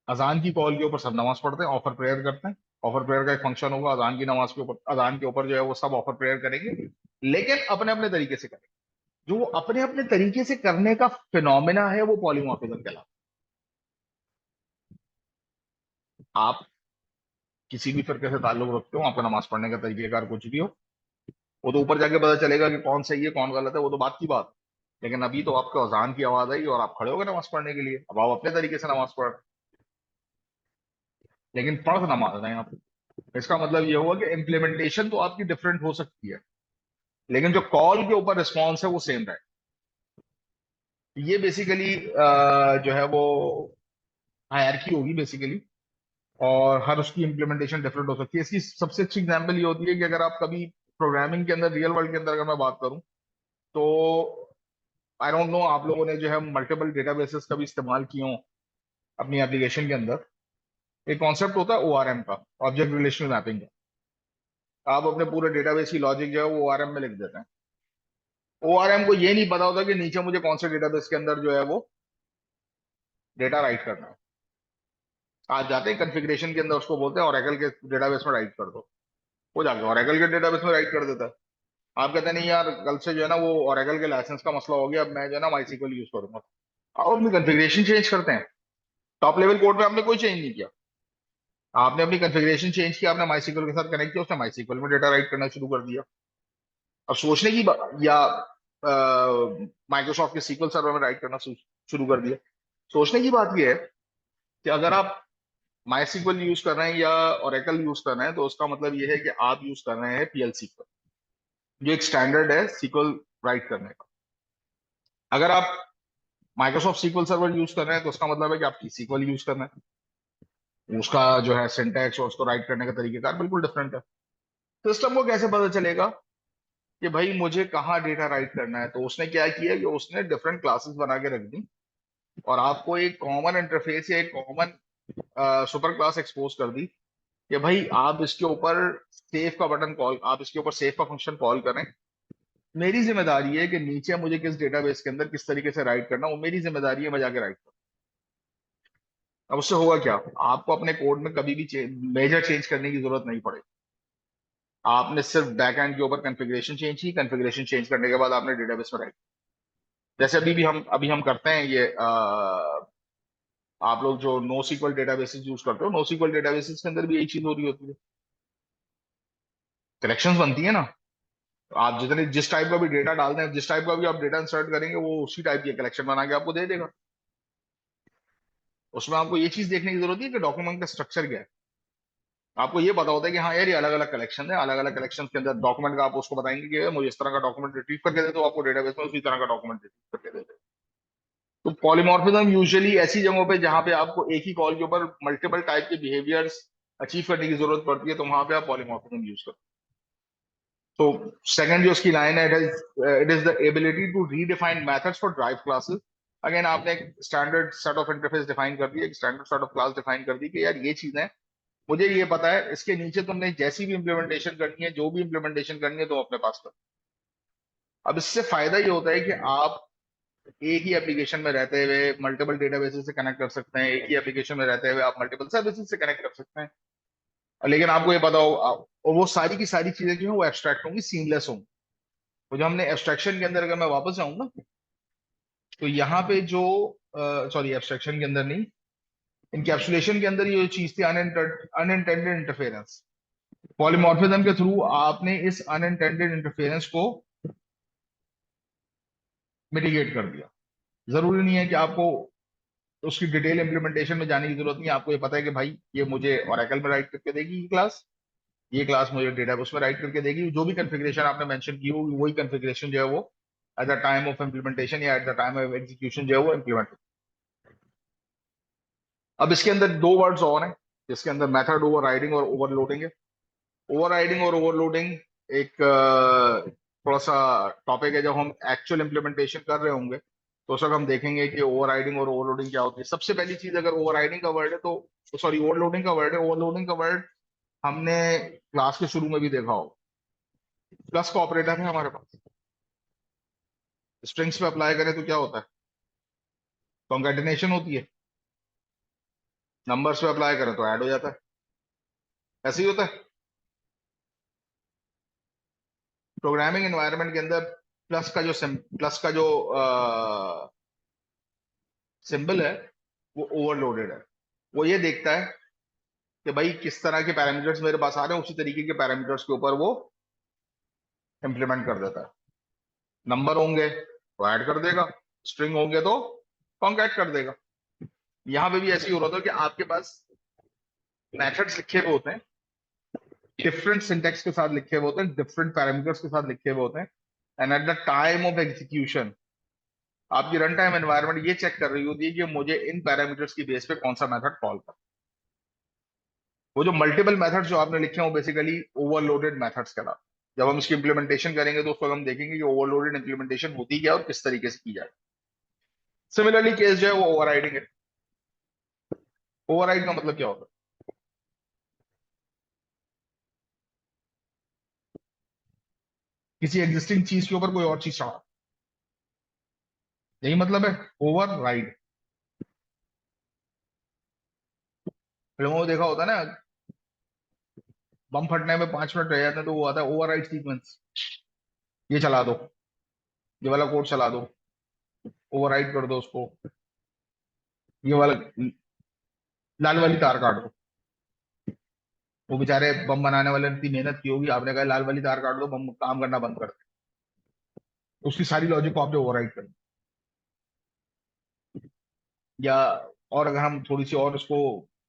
अजान की कॉल के ऊपर सब नमाज पढ़ते हैं, ऑफर प्रेयर करते हैं। ऑफर प्रेयर का एक फंक्शन होगा अजान की नमाज के ऊपर, अजान के ऊपर जो है वो सब ऑफर प्रेयर करेंगे, लेकिन अपने अपने तरीके से करेंगे। जो वो अपने अपने तरीके से करने का फिनोमिना है वो पॉलीमॉर्फिज्म कहलाता आप किसी भी फिरके से ताल्लुक रखते हो, आपका नमाज पढ़ने का तरीकेकार कुछ भी हो, वो तो ऊपर जाके पता चलेगा कि कौन सही है कौन गलत है, वो तो बात की बात। लेकिन अभी तो आपके अजान की आवाज आई और आप खड़े हो गए नमाज पढ़ने के लिए, अब आप अपने तरीके से नमाज पढ़ रहे हैं, लेकिन पढ़ नमाज रहे हैं आप। इसका मतलब ये हुआ कि इम्प्लीमेंटेशन तो आपकी डिफरेंट हो सकती है, लेकिन जो कॉल के ऊपर रिस्पॉन्स है वो सेम रहे। ये बेसिकली जो है वो हायरार्की होगी बेसिकली, और हर उसकी इम्प्लीमेंटेशन डिफरेंट हो सकती है। इसकी सबसे अच्छी एग्जांपल ये होती है कि अगर आप कभी प्रोग्रामिंग के अंदर, रियल वर्ल्ड के अंदर अगर मैं बात करूं, तो आई डोंट नो आप लोगों ने जो है मल्टीपल डेटाबेसेस का भी इस्तेमाल किए हो अपनी एप्लीकेशन के अंदर। एक कॉन्सेप्ट होता है ओआरएम का, ऑब्जेक्ट रिलेशनल मैपिंग का। आप अपने पूरे डेटाबेस की लॉजिक जो है वो ओआरएम में लिख देते हैं। ओआरएम को ये नहीं पता होता कि नीचे मुझे कौन से डेटाबेस के अंदर जो है वो डेटा राइट करना है। आप जाते हैं कॉन्फ़िगरेशन के अंदर, उसको बोलते हैं ओरेकल के डेटाबेस में राइट कर दो, वो जाके ओरेकल के डेटाबेस में राइट कर देता है। आप कहते हैं नहीं यार, कल से जो है ना वो ओरेकल के लाइसेंस का मसला हो गया, अब मैं जो है ना माईसीक्वल यूज करूंगा। आप अपनी कॉन्फ़िगरेशन चेंज करते हैं, टॉप लेवल कोड में आपने कोई चेंज नहीं किया, आपने अपनी कॉन्फ़िगरेशन चेंज किया, आपने माईसीक्वल के साथ कनेक्ट किया, उसने माईसीक्वल में डेटा राइट करना शुरू कर दिया। अब सोचने की या माइक्रोसॉफ्ट के सीक्वल सर्वर में राइट करना शुरू कर दिया। सोचने की बात यह है कि अगर आप माईसीक्वल यूज कर रहे हैं या ओरेकल यूज कर रहे हैं, तो उसका मतलब यह है कि आप यूज कर रहे हैं पीएल सीक्वल, जो एक स्टैंडर्ड है सीक्वल राइट करने का। अगर आप माइक्रोसॉफ्ट सीक्वल सर्वर यूज कर रहे हैं, तो उसका मतलब है कि आप सीक्वल यूज कर रहे हैं, उसका जो है सिंटैक्स और उसको राइट करने का तरीकेकार बिल्कुल डिफरेंट है। सिस्टम को कैसे पता चलेगा कि भाई मुझे कहाँ डेटा राइट करना है? तो उसने क्या किया कि उसने डिफरेंट क्लासेस बना के रख दी और आपको एक कॉमन इंटरफेस या एक कॉमन सुपर क्लास एक्सपोज कर दी कि भाई आप इसके ऊपर सेव का बटन कॉल, आप इसके ऊपर सेव का फंक्शन कॉल करें। मेरी जिम्मेदारी है कि नीचे मुझे किस डेटाबेस के अंदर किस तरीके से राइट करना, वो मेरी जिम्मेदारी है, मैं जाके राइट करूँ। अब उससे होगा क्या, आपको अपने कोड में कभी भी मेजर चेंज करने की जरूरत नहीं पड़ेगी। आपने सिर्फ बैक एंड के ऊपर कॉन्फ़िगरेशन चेंज की, कॉन्फ़िगरेशन चेंज करने के बाद आपने डेटाबेस में राइट, जैसे अभी हम करते हैं ये आप लोग जो नो सीक्वल डेटाबेसेस यूज करते हो, नो सीक्वल डेटाबेसेस के अंदर भी यही चीज हो रही होती है, कलेक्शंस बनती है ना। तो आप जितने जिस टाइप का भी डेटा डाल दें, जिस टाइप का भी आप डेटा इंसर्ट करेंगे, वो उसी टाइप की कलेक्शन बना के आपको दे देगा। उसमें आपको ये चीज देखने की जरूरत है कि डॉक्यूमेंट का स्ट्रक्चर क्या है। आपको ये पता होता है कि हाँ यार, ये अलग अलग कलेक्शन है, अलग अलग कलेक्शन के अंदर डॉक्यूमेंट का आप उसको बताएंगे कि मुझे इस तरह का डॉक्यूमेंट रिट्रीव करके दे दो, आपको डेटाबेस में उसी तरह का डॉक्यूमेंट रिट्रीव करके दे दे। तो पॉलीमॉर्फिज्म यूजुअली ऐसी जगहों पे जहां पे आपको एक ही कॉल के ऊपर मल्टीपल टाइप के बिहेवियर्स अचीव करने की जरूरत पड़ती है, तो वहां पे आप पॉलीमॉर्फिज्म यूज करते हैं। तो सेकंड जो उसकी लाइन है, it is the ability to redefine methods for drive classes. Again आपने एक standard set of interface define कर दी, एक standard set of class define कर दी कि यार ये चीज है, मुझे ये पता है, इसके नीचे तुमने जैसी भी इंप्लीमेंटेशन करनी है, जो भी इंप्लीमेंटेशन करनी है, तो अपने पास करो। अब इससे फायदा ये होता है कि आप एक ही एप्लीकेशन में रहते हुए मल्टीपल डेटाबेसेस से कनेक्ट कर सकते हैं, एक ही एप्लीकेशन में रहते हुए आप मल्टीपल सर्विसेज से कनेक्ट कर सकते हैं। लेकिन आपको ये पता हो, और वो सारी की सारी चीजें जो है वो एब्स्ट्रैक्ट होंगी, सीमलेस होंगी। तो जब हमने एब्स्ट्रैक्शन के अंदर, अगर मैं वापस आऊँ ना, तो यहाँ पे जो सॉरी, एब्स्ट्रैक्शन के अंदर नहीं, इनकैप्सुलेशन के अंदर ये चीज थी अनइंटेंडेड इंटरफेरेंस। पॉलीमॉर्फिज्म के थ्रू आपने इस अनइंटेंडेड इंटरफेरेंस को मिटिगेट कर दिया। जरूरी नहीं है कि आपको उसकी डिटेल इंप्लीमेंटेशन में जाने की जरूरत नहीं है, आपको ये पता है कि भाई ये मुझे ओरेकल में राइट करके देगी ये क्लास मुझे डेटाबेस में राइट करके देगी, जो भी कॉन्फ़िगरेशन आपने मेंशन की होगी वही कॉन्फ़िगरेशन जो है वो at the time of implementation या at the time of execution जो है वो इम्प्लीमेंट। अब इसके अंदर दो वर्ड्स और हैं जिसके अंदर मेथड ओवरराइडिंग और ओवरलोडिंग है। ओवरराइडिंग और ओवरलोडिंग एक थोड़ा सा टॉपिक है, जब हम एक्चुअल इंप्लीमेंटेशन कर रहे होंगे तो उस वक्त हम देखेंगे कि ओवरराइडिंग और ओवरलोडिंग क्या होती है। सबसे पहली चीज, अगर ओवरराइडिंग का वर्ड है तो सॉरी, ओवरलोडिंग का वर्ड है, ओवरलोडिंग का वर्ड हमने क्लास के शुरू में भी देखा हो। प्लस का ऑपरेटर है हमारे पास, स्ट्रिंग्स पे अप्लाई करें तो क्या होता है, कॉन्कैटिनेशन होती है। नंबर्स पे अप्लाई करें तो ऐड हो जाता है, ऐसे ही होता है। प्रोग्रामिंग एनवायरनमेंट के अंदर प्लस का जो सिंबल है वो ओवरलोडेड है। वो ये देखता है कि भाई किस तरह के पैरामीटर्स मेरे पास आ रहे हैं, उसी तरीके के पैरामीटर्स के ऊपर वो इम्प्लीमेंट कर देता है। नंबर होंगे तो ऐड कर देगा, स्ट्रिंग होंगे तो कॉन्कैट कर देगा। यहां पे भी ऐसे ही हो रहा था कि आपके पास मेथड्स लिखे हुए होते हैं, डिफरेंट सिंटेक्स के साथ लिखे हुए होते हैं, डिफरेंट पैरामीटर्स के साथ लिखे हुए होते हैं, and eight the time of execution आपकी रन टाइम एनवायरनमेंट ये चेक कर रही होती है कि मुझे इन पैरामीटर्स की बेस पे कौन सा मेथड कॉल कर। वो जो मल्टीपल मेथड्स जो आपने लिखे हैं वो बेसिकली ओवरलोडेड मेथड्स कहलाते हैं। जब हम इसकी इंप्लीमेंटेशन करेंगे तो उस वक्त हम देखेंगे कि ओवरलोडेड इंप्लीमेंटेशन होती क्या है और किस तरीके से की जाए। सिमिलरली केस जो है वो ओवरराइडिंग है। ओवरराइड का मतलब क्या होता है? किसी एग्जिस्टिंग चीज के ऊपर कोई और चीज चढ़ा, यही मतलब है ओवरराइड। फिल्मों में देखा होता है ना, बम फटने में 5 मिनट रह जाते हैं तो वो आता है ओवरराइड सीक्वेंस। ये चला दो, ये वाला कोड चला दो, ओवरराइड कर दो उसको, ये वाला लाल वाली तार काट दो। वो बेचारे बम बनाने वाले ने इतनी मेहनत की होगी, आपने कहा लाल वाली तार काट दो, बम काम करना बंद कर दे, उसकी सारी लॉजिक को आपने ओवरराइड कर दी। या और अगर हम थोड़ी सी और उसको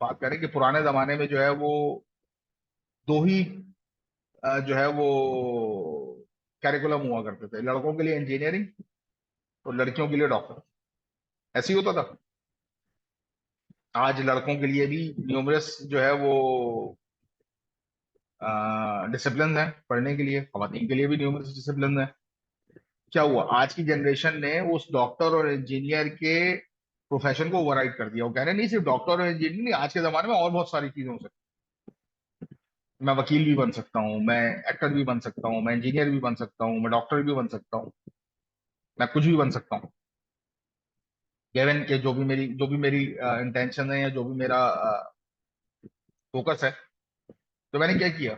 बात करें कि पुराने जमाने में जो है वो दो ही जो है वो कैरिकुलम हुआ करते थे, लड़कों के लिए इंजीनियरिंग और लड़कियों के लिए डॉक्टर। ऐसे ही होता था। आज लड़कों के लिए भी न्यूमरस जो है वो डिसिप्लिन है पढ़ने के लिए, खवातीन के लिए भी न्यूमरस डिसिप्लिन है। क्या हुआ, आज की जनरेशन ने उस डॉक्टर और इंजीनियर के प्रोफेशन को ओवरराइड कर दिया। वो कह रहे नहीं सिर्फ डॉक्टर और इंजीनियर नहीं, आज के जमाने में और बहुत सारी चीजें हो सकती हैं। मैं वकील भी बन सकता हूँ, मैं एक्टर भी बन सकता हूँ, मैं इंजीनियर भी बन सकता हूँ, मैं डॉक्टर भी बन सकता हूँ, मैं कुछ भी बन सकता हूँ। गिवन के जो भी मेरी इंटेंशन है या जो भी मेरा फोकस है। तो मैंने क्या किया,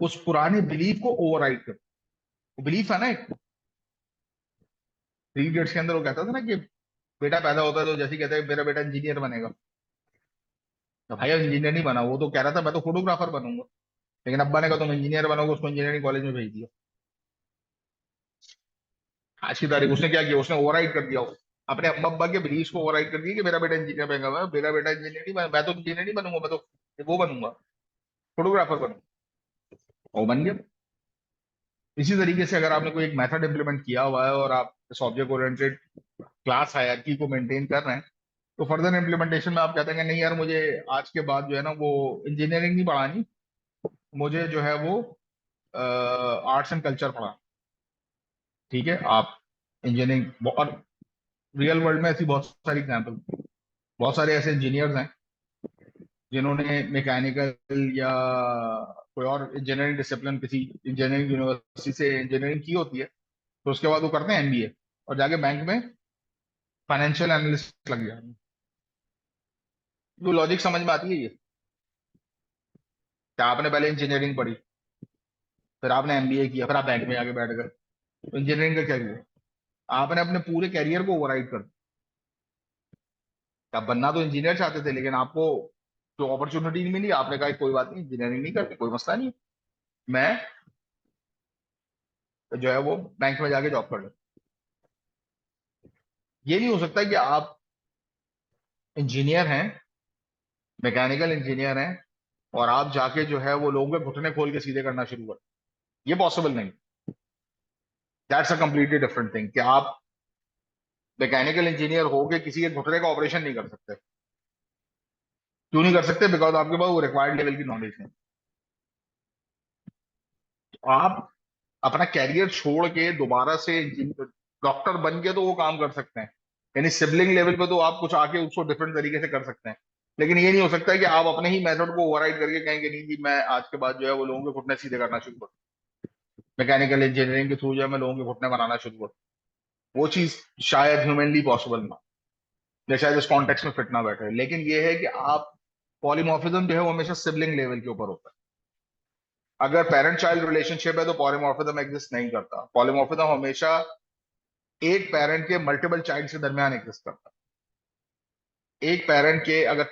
उस पुराने बिलीफ को ओवरराइड कर। बिलीफ है ना एक, थ्री इडियट्स के अंदर वो कहता था ना कि बेटा पैदा होता है तो जैसे ही कहता है मेरा बेटा इंजीनियर बनेगा, तो भाई इंजीनियर नहीं बना, वो तो कह रहा था मैं तो फोटोग्राफर बनूंगा। लेकिन अब्बा ने कहा तुम इंजीनियर बनोगे, उसको इंजीनियरिंग कॉलेज में भेज दिया। आज की तारीख उसने क्या किया, उसने ओवरराइड कर दिया अपने अम्मा अब्बा के बिलीफ को ओवरराइड कर दिया कि मेरा बेटा इंजीनियर बनेगा। मेरा बेटा इंजीनियर नहीं बना, मैं तो इंजीनियर नहीं बनूंगा, मैं तो वो बनूंगा, फोटोग्राफर बनूंगा। वो बन गया। इसी तरीके से अगर आपने कोई एक मेथड इंप्लीमेंट किया हुआ है और आप इस ऑब्जेक्ट ओरिएंटेड क्लास हायरार्की को मेंटेन कर रहे हैं, तो फर्दर इम्प्लीमेंटेशन में आप कहते हैं कि नहीं यार मुझे आज के बाद जो है ना वो इंजीनियरिंग नहीं पढ़ानी, मुझे जो है वो आर्ट्स एंड कल्चर पढ़ा। ठीक है, आप इंजीनियरिंग, और रियल वर्ल्ड में ऐसी बहुत सारी एग्जाम्पल, बहुत सारे ऐसे इंजीनियर्स हैं जिन्होंने मैकेनिकल या कोई और इंजीनियरिंग डिसिप्लिन, किसी इंजीनियरिंग यूनिवर्सिटी से इंजीनियरिंग की होती है, तो उसके बाद वो करते हैं एमबीए और जाके बैंक में फाइनेंशियल एनालिस्ट लग जाते हैं। तो लॉजिक समझ में आती है ये? क्या आपने पहले इंजीनियरिंग पढ़ी, फिर आपने एमबीए किया, फिर आप बैंक में आके बैठ गए, तो इंजीनियरिंग का क्या हुआ? आपने अपने पूरे कैरियर को ओवरराइड कर दिया। आप बनना तो इंजीनियर चाहते थे, लेकिन आपको जो अपॉर्चुनिटी नहीं मिली, आपने कहा कोई बात नहीं इंजीनियरिंग नहीं करती, कोई मसला नहीं, मैं जो है वो बैंक में जाके जॉब कर लूँ। ये नहीं हो सकता कि आप इंजीनियर हैं, मैकेनिकल इंजीनियर हैं, और आप जाके जो है वो लोगों के घुटने खोल के सीधे करना शुरू कर। ये पॉसिबल नहीं। That's a completely different thing कि आप मैकेनिकल इंजीनियर हो के किसी के घुटने का ऑपरेशन नहीं कर सकते। क्यों नहीं कर सकते? बिकॉज आपके पास वो रिक्वायर्ड लेवल की नॉलेज है। तो आप अपना कैरियर छोड़ के दोबारा से डॉक्टर बन के तो वो काम कर सकते हैं, यानी सिबलिंग लेवल पे तो आप कुछ आके उसको डिफरेंट तरीके से कर सकते हैं। लेकिन ये नहीं हो सकता है कि आप अपने ही मेथड को ओवरराइड करके कहेंगे नहीं जी मैं आज के बाद जो है वो लोगों के घुटने सीधे करना शुरू करूँ, मैकेनिकल इंजीनियरिंग के थ्रू जो है मैं लोगों के घुटने बनाना शुरू करूँ। वो चीज शायद ह्यूमनली पॉसिबल ना, या शायद इस कॉन्टेक्स्ट में फिट ना बैठे। लेकिन ये है कि आप पॉलीमॉर्फिज्म जो है वो हमेशा सिबलिंग लेवल के ऊपर होता है। अगर पेरेंट चाइल्ड रिलेशनशिप है तो पॉलीमॉर्फिज्म एग्जिस्ट नहीं करता। पॉलीमॉर्फिज्म हमेशा एक पेरेंट के मल्टीपल चाइल्ड के दरमियान एग्जिस्ट करता है। एक पेरेंट के अगर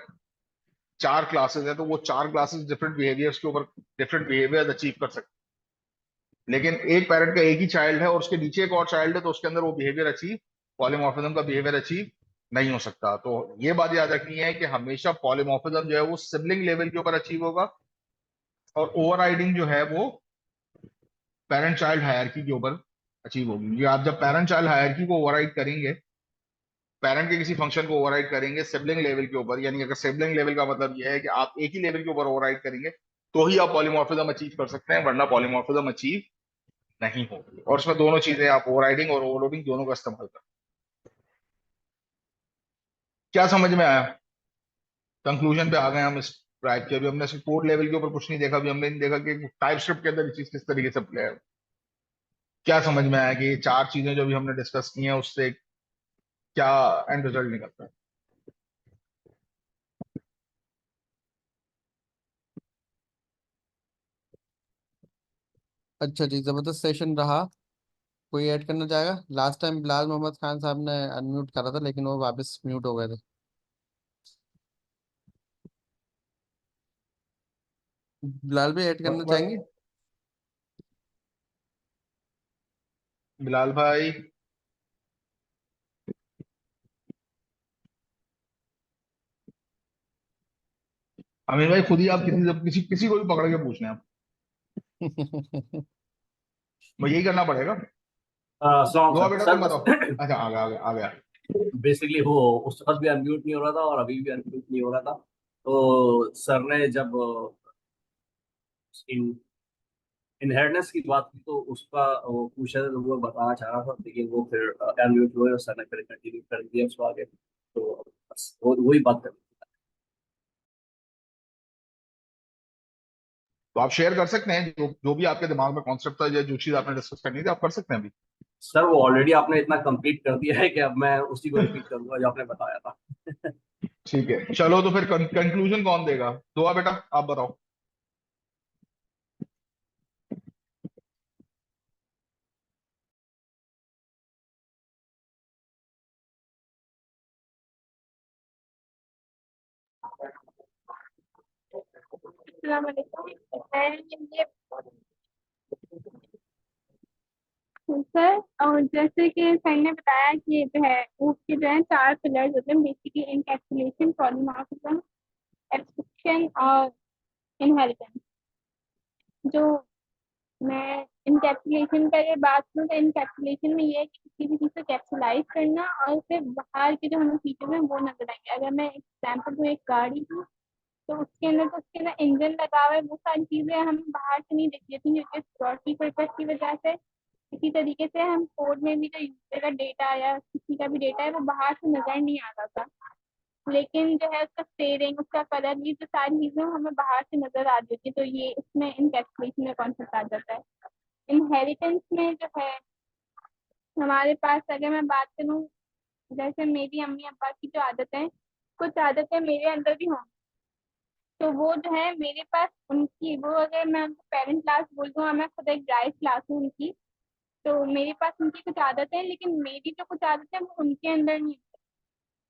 4 क्लासेस है, तो वो 4 क्लासेस डिफरेंट बिहेवियर्स के ऊपर डिफरेंट बिहेवियर अचीव कर सकते हैं। लेकिन एक पेरेंट का एक ही चाइल्ड है और उसके नीचे एक और चाइल्ड है, तो उसके अंदर वो बिहेवियर अचीव, पॉलीमॉर्फिज्म का बिहेवियर अचीव नहीं हो सकता। तो ये बात याद रखनी है कि हमेशा पॉलीमॉर्फिज्म जो है वो सिबलिंग लेवल के ऊपर अचीव होगा, और ओवरराइडिंग जो है वो पेरेंट चाइल्ड हायरार्की के ऊपर अचीव होगी। ये आप जब पेरेंट चाइल्ड हायरार्की को ओवरराइड करेंगे, पेरेंट के किसी फंक्शन को ओवरराइड करेंगे सिबलिंग लेवल के ऊपर, यानी अगर सिबलिंग लेवल का मतलब यह है कि आप एक ही लेवल के ऊपर ओवरराइड करेंगे, तो ही आप पॉलीमॉर्फिज्म अचीव कर सकते हैं, वरना पॉलीमॉर्फिज्म अचीव नहीं होगी। और उसमें दोनों चीजें, आप ओवरराइडिंग और ओवरलोडिंग दोनों का इस्तेमाल करें। क्या समझ में आया? कंक्लूजन पे आ गए हम इस ट्रैक के। अभी हमने सिर्फ कोड लेवल के ऊपर कुछ नहीं देखा, अभी हमने नहीं देखा कि टाइप स्क्रिप्ट के अंदर ये चीज किस तरीके से प्ले है। क्या समझ में आया कि ये 4 चीजें जो भी हमने डिस्कस की हैं उससे क्या एंड रिजल्ट निकलता है? अच्छा जी, जबरदस्त सेशन रहा। कोई ऐड करना चाहेगा? लास्ट टाइम बिलाल मोहम्मद खान साहब ने अनम्यूट करा था, लेकिन वो वापस म्यूट हो गए थे। बिलाल भी ऐड करना चाहेंगे? बिलाल भाई, अमीर भाई, खुद ही आप किसी किसी किसी को भी पकड़ के पूछना है आप, मैं यही करना पड़ेगा। सलाम दुआ सर बेटा सर तुम बस बताओ। अच्छा, आ गया आ गया आ गया। बेसिकली वो उस वक्त भी अनम्यूट नहीं हो रहा था और अभी भी अनम्यूट नहीं हो रहा था। तो सर ने जब इन इनहेरिटेंस की बात की तो उसका वो पूछा था, तो वो बताना चाह रहा था, लेकिन वो फिर अनम्यूट हुए और सर ने फिर कंटिन्यू कर दिया उसको आगे। तो बस वही बात कर। तो आप शेयर कर सकते हैं जो जो भी आपके दिमाग में कॉन्सेप्ट था या जो चीज आपने डिस्कस करनी थी, आप कर सकते हैं अभी। सर वो ऑलरेडी आपने इतना कंप्लीट कर दिया है कि अब मैं उसी को रिपीट करूंगा जो आपने बताया था। ठीक है, चलो तो फिर कंक्लूजन कौन देगा? दुआ बेटा आप बताओ। अस्सलाम वालेकुम। मैं ये सर, और जैसे कि सर ने बताया कि जो है उसके जो है 4 पिलर्स होते हैं बेसिकली: इनकैप्सुलेशन, पॉलीमॉर्फिज्म, एब्स्ट्रक्शन और इनहेरिटेंस। जो मैं इनकैप्सुलेशन का ये बात करूँ, तो इनकैप्सुलेशन में ये है कि किसी भी चीज़ को कैप्सुलाइज करना और फिर बाहर के जो हमें फीचर्स हैं वो नजर आएंगे। अगर मैं एग्जाम्पल दूँ एक गाड़ी की, तो उसके अंदर तो उसके अंदर इंजन लगा हुआ है, वो सारी चीज़ें हमें बाहर से नहीं दिख देती क्योंकि सिक्योरिटी पर्पज की वजह से। इसी तरीके से हम कोड में भी जो यूजर का डेटा या किसी का भी डेटा है वो बाहर से नजर नहीं आ रहा था, लेकिन जो है उसका स्टेयरिंग, उसका कलर, ये जो सारी चीजें हमें बाहर से नजर आ जाती है, तो ये इसमें इनकैप्सुलेशन में कॉन्सेप्ट आ जाता है। इनहेरिटेंस में जो है हमारे पास, अगर मैं बात करूँ, जैसे मेरी अम्मी अब्बा की जो आदत है, कुछ आदतें मेरे अंदर भी होंगी, तो वो जो है मेरे पास उनकी, वो अगर मैं उनको पेरेंट क्लास बोल दूँ और मैं खुद एक ड्राइव क्लास हूँ उनकी, तो मेरे पास उनकी कुछ आदतें हैं लेकिन मेरी जो कुछ आदतें हैं वो उनके अंदर नहीं।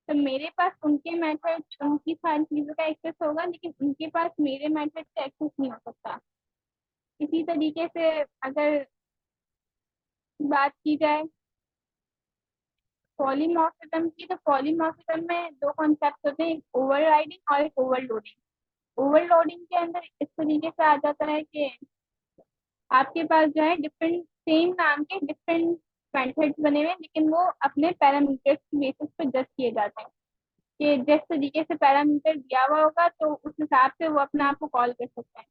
तो मेरे पास उनके मेथड, उनकी सारी चीज़ों का एक्सेस होगा लेकिन उनके पास मेरे मेथड से एक्सेस नहीं हो सकता। इसी तरीके से अगर बात की जाए पॉलीमॉर्फिज्म की, तो पॉलीमॉर्फिज्म में 2 कॉन्सेप्ट होते हैं, एक ओवरराइडिंग और एक ओवरलोडिंग। ओवरलोडिंग के अंदर इस तरीके से आ जाता है कि आपके पास जो है डिफरेंट, सेम नाम के डिफरेंट मेथड्स बने हुए हैं लेकिन वो अपने पैरामीटर्स की बेसिस पे जज किए जाते हैं कि जिस तरीके से पैरामीटर दिया हुआ होगा तो उस हिसाब से वो अपने आप को कॉल कर सकते हैं।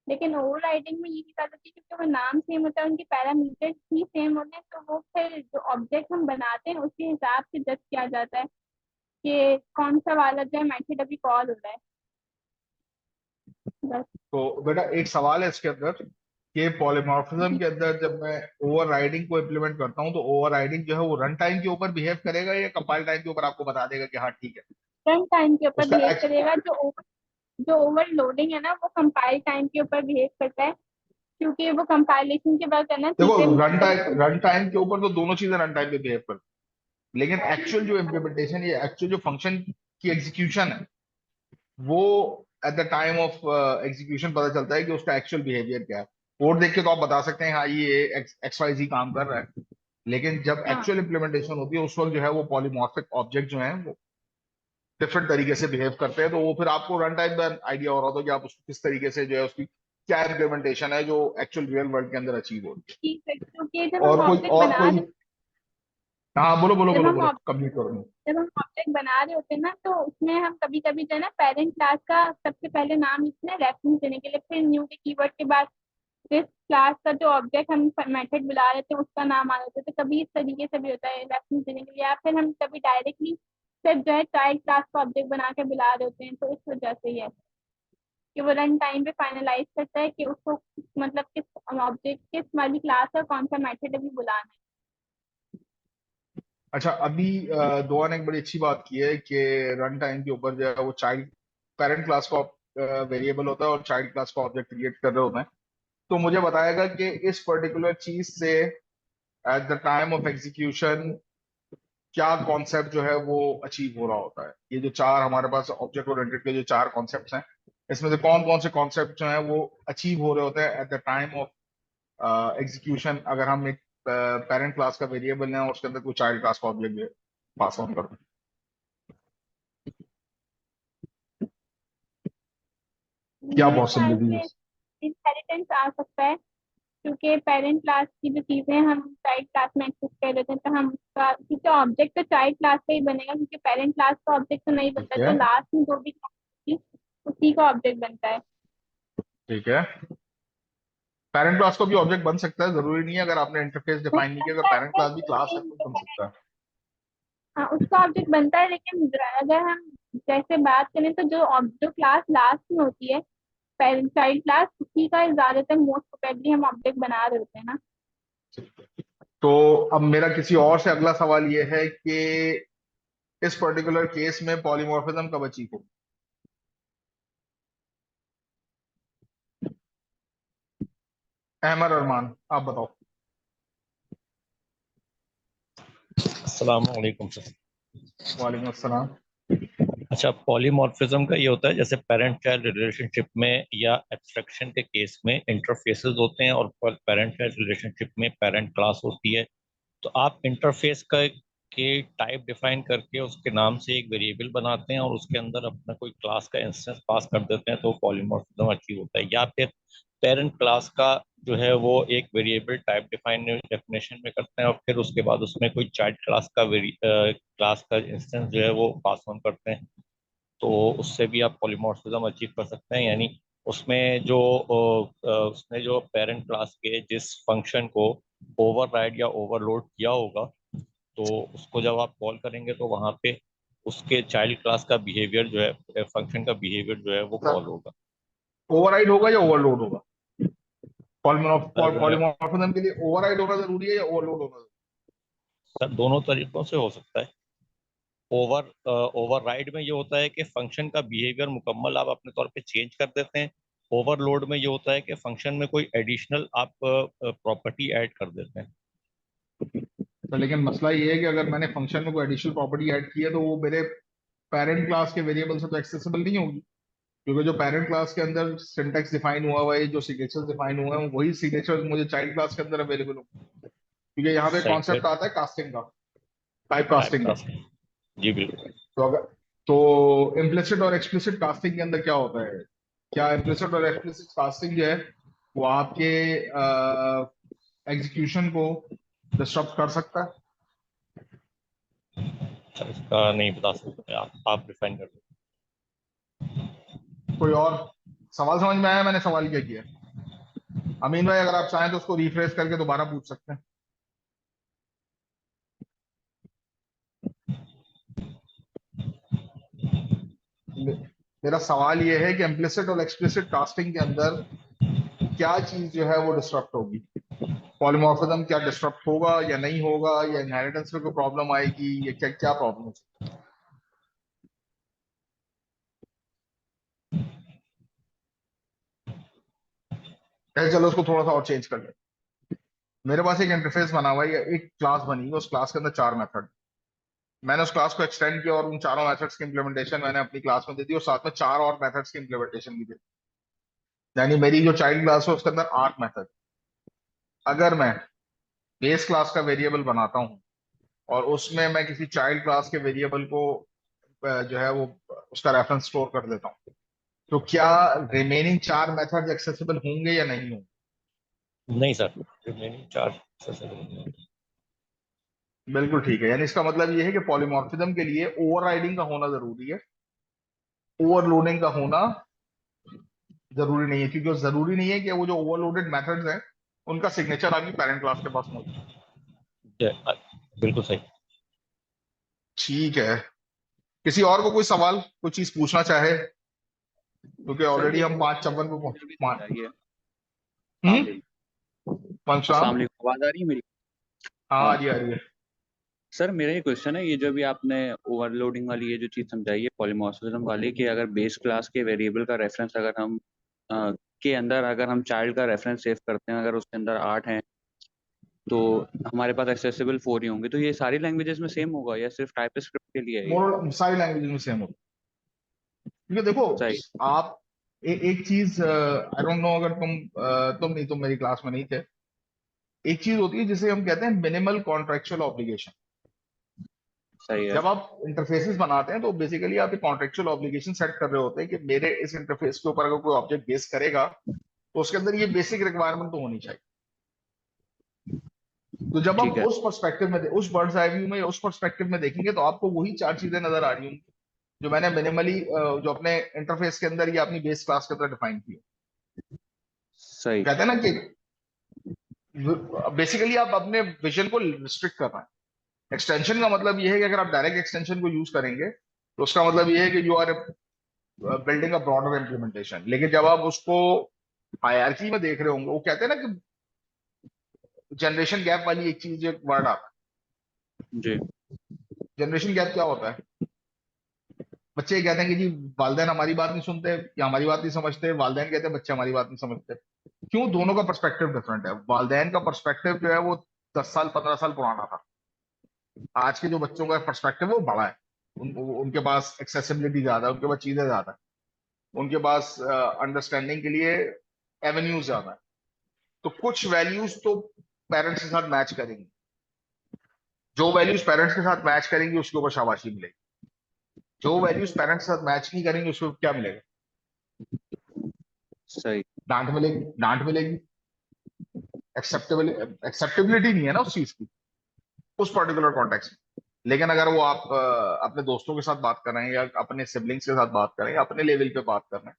लेकिन ओवर राइडिंग में ये चीज़ आ जाती है क्योंकि वो नाम सेम होता है, उनके पैरामीटर्स ही सेम होते हैं, तो वो फिर जो ऑब्जेक्ट हम बनाते हैं उसके हिसाब से जज किया जाता है कि कौन सा वाला जो है मेथड अभी कॉल हो रहा है। बस। तो बेटा एक सवाल है इसके अंदर कि पॉलीमॉर्फिज्म के अंदर जब मैं ओवरराइडिंग को इम्प्लीमेंट करता हूँ, तो ओवरराइडिंग जो है वो रन टाइम के ऊपर बिहेव करेगा या कंपाइल टाइम के ऊपर आपको बता देगा कि हाँ ठीक है? रन टाइम के ऊपर उसका बिहेव करेगा। जो ओवरलोडिंग है ना वो कंपाइल टाइम के ऊपर बिहेव करता है, क्योंकि वो कंपाइलेशन के बाद है ना देखो, चीजें रन टाइम के ऊपर तो दोनों चीजें रन टाइम पे बिहेव करती हैं, लेकिन एक्चुअल जो इम्प्लीमेंटेशन या एक्चुअल जो फंक्शन की एग्जीक्यूशन है वो at the time of execution पता चलता है कि उसका एक्चुअल बिहेवियर क्या है। कोड देख के तो आप बता सकते हैं हाँ ये XYZ काम कर रहा है, लेकिन जब हाँ एक्चुअल इम्प्लीमेंटेशन होती है उस वक्त जो है वो पॉलीमॉर्फिक ऑब्जेक्ट जो है वो डिफरेंट तरीके से बिहेव करते हैं। तो वो फिर आपको रन टाइम में आइडिया हो रहा होता है कि आप उसको किस तरीके से जो है उसकी क्या इम्प्लीमेंटेशन है जो एक्चुअल रियल वर्ल्ड के अंदर अचीव हो रही ठीक है, क्योंकि है। और कोई और कोई, हाँ बोलो बोलो जब बोलो हम बोलो, कंप्लीट करो। जब हम ऑब्जेक्ट बना रहे होते हैं ना, तो उसमें हम कभी कभी जो है ना पेरेंट क्लास का सबसे पहले नाम लिखते हैं रेफरेंस देने के लिए, फिर न्यू के कीवर्ड के बाद जिस क्लास का जो ऑब्जेक्ट हम मेथड बुला रहे थे उसका नाम आ जाता है। तो कभी इस तरीके से भी होता है रेफरेंस देने के लिए, या फिर हम कभी डायरेक्टली सिर्फ जो है चाइल्ड क्लास का ऑब्जेक्ट बना के बुला रहे होते हैं। तो इस वजह से ही है कि वो रन टाइम पे फाइनलाइज करता है कि उसको मतलब किस ऑब्जेक्ट किस वाली क्लास है, कौन सा मेथड अभी बुलाना है। अच्छा, अभी दोआ ने एक बड़ी अच्छी बात की है कि रन टाइम के ऊपर जो है वो चाइल्ड पेरेंट क्लास का वेरिएबल होता है और चाइल्ड क्लास का ऑब्जेक्ट क्रिएट कर रहे होते हैं। तो मुझे बताएगा कि इस पर्टिकुलर चीज से eight the time of execution क्या कॉन्सेप्ट जो है वो अचीव हो रहा होता है। ये जो चार हमारे पास ऑब्जेक्ट ओरिएंटेड के जो चार कॉन्सेप्ट्स हैं, इसमें से कौन कौन से कॉन्सेप्ट जो हैं वो अचीव हो रहे होते हैं eight the time of execution, अगर हम एक पेरेंट क्लास का वेरिएबल लें और उसके अंदर कोई चाइल्ड क्लास का ऑब्जेक्ट पास ऑन कर दें। क्या मेरे ख्याल पॉसिबिलिटीज से इनहेरिटेंस आ सकता है, क्योंकि पेरेंट क्लास की जो चीजें हम चाइल्ड क्लास में एक्सेस कर देते हैं, तो हम उसका क्योंकि ऑब्जेक्ट तो चाइल्ड क्लास का ही बनेगा, क्योंकि पेरेंट क्लास का ऑब्जेक्ट तो नहीं बनता, ठीक है। जो लास्ट में जो भी class होगी, उसी का ऑब्जेक्ट बनता है। ठीक है, पेरेंट क्लास को भी ऑब्जेक्ट बन सकता है, जरूरी नहीं है। अगर आपने इंटरफेस बन डिफाइन नहीं किया, अगर सकता पेरेंट है क्लास भी क्लास है लेकिन तो जो बन है, सकता है। हाँ उसका ऑब्जेक्ट बनता है, लेकिन अगर हम जैसे बात करें तो जो क्लास लास्ट में होती है पेरेंट चाइल्ड क्लास, उसी का ज्यादातर मोस्ट प्रोबेबली हम ऑब्जेक्ट बना रहे होते हैं ना। तो अब मेरा किसी और से अगला सवाल ये है कि इस पर्टिकुलर केस में पॉलीमॉर्फिज्म कब अचीव हो। अहमद अरमान, आप बताओ। अस्सलाम वालेकुम सर। वालेकुम अस्सलाम। अच्छा, पॉलीमॉर्फिज्म का ये होता है जैसे पेरेंट चाइल्ड रिलेशनशिप में या एब्स्ट्रैक्शन के केस में इंटरफेसेस होते हैं और पेरेंट चाइल्ड रिलेशनशिप में पेरेंट क्लास होती है। तो आप इंटरफेस का के टाइप डिफाइन करके उसके नाम से एक वेरिएबल बनाते हैं और उसके अंदर अपना कोई क्लास का इंस्टेंस पास कर देते हैं, तो पॉलीमॉर्फिज्म अचीव होता है। या फिर पेरेंट क्लास का जो है वो एक वेरिएबल टाइप डिफाइन डेफिनेशन में करते हैं और फिर उसके बाद उसमें कोई चाइल्ड क्लास का क्लास का इंस्टेंस जो है वो पास ऑन करते हैं। तो उससे भी आप पॉलीमॉर्फिज्म अचीव कर सकते हैं। यानी उसने जो पेरेंट क्लास के जिस फंक्शन को ओवरराइड या ओवरलोड किया होगा, तो उसको जब आप कॉल करेंगे तो वहां पे उसके चाइल्ड क्लास का बिहेवियर जो है, फंक्शन का बिहेवियर जो है वो कॉल होगा। ओवरराइड होगा या ओवरलोड होगा? सर पॉलीमॉर्फिज्म के लिए ओवरराइड होना जरूरी है या ओवरलोड होना जरूरी सर दोनों तरीकों से हो सकता है। ओवरराइड में ये होता है कि फंक्शन का बिहेवियर मुकम्मल आप अपने तौर पे चेंज कर देते हैं। ओवरलोड में ये होता है कि फंक्शन में कोई एडिशनल आप प्रॉपर्टी ऐड कर देते हैं। है? तो लेकिन मसला ये है कि अगर मैंने फंक्शन में कोई एडिशनल प्रॉपर्टी ऐड की है तो वो मेरे पेरेंट क्लास के वेरिएबल से तो एक्सेसिबल नहीं होगी, क्योंकि जो पेरेंट क्लास के अंदर सिंटेक्स डिफाइन हुआ है, जो सिग्नेचर डिफाइन हुआ है, वही सिग्नेचर मुझे चाइल्ड क्लास के अंदर अवेलेबल हो, क्योंकि यहाँ पे सही कॉन्सेप्ट फिर आता है कास्टिंग का, टाइप टाइप कास्टिंग का। कास्टिंग। जी बिल्कुल। तो अगर तो इम्प्लिसिट और एक्सप्लिसिट कास्टिंग के अंदर क्या होता है, क्या इम्प्लिसिट और एक्सप्लिसिट कास्टिंग जो है वो आपके एग्जीक्यूशन को डिस्टर्ब कर सकता है? सर इसका नहीं बता सकते, आप डिफाइन कर दो। कोई और सवाल समझ में आया मैंने सवाल क्या किया? अमीन भाई अगर आप चाहें तो उसको रिफ्रेश करके दोबारा पूछ सकते हैं। मे- मेरा सवाल ये है कि इम्प्लिसिट और एक्सप्लिसिट कास्टिंग के अंदर क्या चीज जो है वो डिस्टर्ब होगी? पॉलीमॉर्फिज्म क्या डिस्टर्ब होगा या नहीं होगा, या इनहेरिटेंस में कोई प्रॉब्लम आएगी, या क्या क्या प्रॉब्लम है? चलो उसको थोड़ा सा और चेंज कर ले। मेरे पास एक इंटरफेस बना हुआ है, या एक क्लास बनी है, उस क्लास के अंदर चार मेथड, मैंने उस क्लास को एक्सटेंड किया और उन चारों मेथड्स की इम्प्लीमेंटेशन मैंने अपनी क्लास में दे दी और साथ में 4 और मेथड्स की इम्प्लीमेंटेशन भी दी। यानी मेरी जो चाइल्ड क्लास है उसके अंदर 8 मेथड। अगर मैं बेस क्लास का वेरिएबल बनाता हूँ और उसमें मैं किसी चाइल्ड क्लास के वेरिएबल को जो है वो उसका रेफरेंस स्टोर कर देता हूँ, तो क्या रिमेनिंग 4 मेथड्स एक्सेसिबल होंगे या नहीं होंगे? नहीं सर, रिमेनिंग 4 accessible। बिल्कुल ठीक है। यानी इसका मतलब ये है कि पॉलीमॉर्फिज्म के लिए ओवरराइडिंग का होना जरूरी है, ओवरलोडिंग का होना जरूरी नहीं है, क्योंकि वो जरूरी नहीं है कि वो जो ओवरलोडेड मेथड्स हैं उनका सिग्नेचर आपकी पेरेंट क्लास के पास मौजूद है। बिल्कुल सही। ठीक है, किसी और को कोई सवाल, कोई चीज पूछना चाहे? क्योंकि ऑलरेडी हम 5:56 पे समझाइए। हम्म अस्सलाम पंचनाम। वालेकुम, आवाज आ रही है मेरी? हाँ आ हाँ रही है, आ रही है। सर, मेरा ये क्वेश्चन है, ये जो भी आपने ओवरलोडिंग वाली ये जो चीज़ समझाई है पॉलीमॉर्फिज्म वाली, कि अगर बेस क्लास के वेरिएबल का रेफरेंस अगर हम के अंदर अगर हम चाइल्ड का रेफरेंस सेव करते हैं, अगर उसके अंदर 8 हैं तो हमारे पास एक्सेसिबल 4 ही होंगे। तो ये सारी लैंग्वेजेस में सेम होगा या सिर्फ टाइपस्क्रिप्ट के लिए है ये? मोर सारी लैंग्वेज में सेम होता है। क्योंकि देखो सही। आप एक चीज, आई डोंट नो अगर तुम मेरी क्लास में नहीं थे। एक चीज होती है जिसे हम कहते हैं मिनिमल कॉन्ट्रेक्चुअल ऑब्लिगेशन। सही है। जब आप इंटरफेसेस बनाते हैं तो बेसिकली आप एक कॉन्ट्रेक्चुअल ऑब्लिगेशन सेट कर रहे होते हैं कि मेरे इस इंटरफेस के ऊपर अगर कोई ऑब्जेक्ट बेस करेगा तो उसके अंदर ये बेसिक रिक्वायरमेंट तो होनी चाहिए। तो जब ठीक आप है। उस पर्सपेक्टिव में, उस बर्ड्स आई व्यू में या उस पर्सपेक्टिव में देखेंगे तो आपको वही 4 चीजें नजर आ रही होंगी जो मैंने मिनिमली जो अपने इंटरफेस के अंदर या अपनी बेस क्लास के अंदर डिफाइन की है। सही। कहते हैं ना कि बेसिकली आप अपने विजन को रिस्ट्रिक्ट कर रहे हैं। एक्सटेंशन का मतलब ये है कि अगर आप डायरेक्ट एक्सटेंशन को यूज करेंगे तो उसका मतलब ये है कि you are building a broader implementation. लेकिन जब आप उसको हायरार्की में देख रहे होंगे, वो कहते हैं ना कि जनरेशन गैप वाली एक चीज, एक वर्ड आता जी। है। जनरेशन गैप क्या होता है? बच्चे कहते हैं कि जी वालदेन हमारी बात नहीं सुनते या हमारी बात नहीं समझते, वालदेन कहते हैं बच्चे हमारी बात नहीं समझते। क्यों? दोनों का पर्सपेक्टिव डिफरेंट है। वालदेन का पर्सपेक्टिव जो है वो 10 साल 15 साल पुराना था। आज के जो बच्चों का पर्सपेक्टिव है वो बड़ा है। उनके पास एक्सेसिबिलिटी ज्यादा है, उनके पास चीजें ज्यादा है, उनके पास अंडरस्टैंडिंग के लिए एवेन्यूज ज्यादा है। तो कुछ वैल्यूज तो पेरेंट्स के साथ मैच करेंगी। जो वैल्यूज पेरेंट्स के साथ मैच करेंगी उसके ऊपर शाबाशी मिलेगी। जो वैल्यूज पेरेंट्स के साथ मैच नहीं करेंगी उसको क्या मिलेगा? सही। डांट मिलेगी, डांट मिलेगी। एक्सेप्टेबिलिटी नहीं है ना उस चीज की, उस पर्टिकुलर कॉन्टेक्स्ट में। लेकिन अगर वो आप अपने दोस्तों के साथ बात कर रहे हैं या अपने सिबलिंग्स के साथ बात कर रहे हैं या अपने लेवल पे बात कर रहे हैं,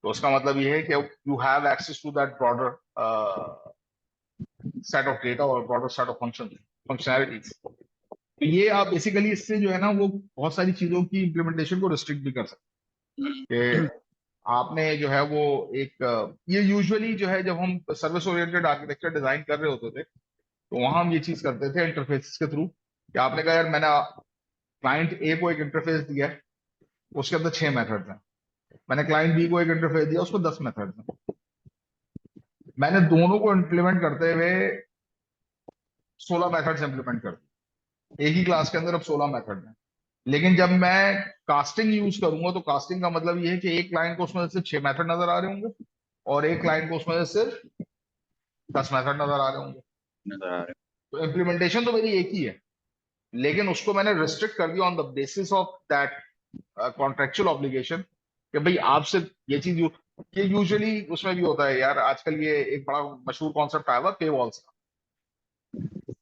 तो उसका मतलब ये है कि you have access to that broader set of data और ब्रॉडर सेट ऑफ फंक्शनैलिटीज। तो ये आप बेसिकली इससे जो है ना वो बहुत सारी चीजों की इम्प्लीमेंटेशन को रिस्ट्रिक्ट भी कर सकते हैं। कि आपने जो है वो एक ये यूजुअली जो है जब हम सर्विस ओरिएंटेड आर्किटेक्चर डिजाइन कर रहे होते थे तो वहां हम ये चीज करते थे इंटरफेस के थ्रू, कि आपने कहा यार मैंने क्लाइंट ए को एक इंटरफेस दिया है, उसके अंदर 6 मेथड्स हैं। मैंने क्लाइंट बी को एक इंटरफेस दिया, उसको 10 मेथड्स हैं। मैंने दोनों को इम्प्लीमेंट करते हुए 16 मेथड्स इम्प्लीमेंट कर दिए। एक ही क्लास के अंदर अब 16 मेथड हैं। लेकिन जब मैं कास्टिंग यूज करूंगा तो कास्टिंग का मतलब ये है कि एक क्लाइंट को उसमें से सिर्फ 6 मेथड नजर आ रहे होंगे और एक क्लाइंट को उसमें से सिर्फ 10 मेथड नजर आ रहे होंगे। नजर आ रहे तो इम्प्लीमेंटेशन तो मेरी एक ही है, लेकिन उसको मैंने रिस्ट्रिक्ट कर दिया on the basis of that contractual obligation कि भाई आपसे ये चीज ये यूजुअली उसमें भी होता है यार। आजकल ये एक बड़ा मशहूर कॉन्सेप्ट आया हुआ पे वॉल्स का।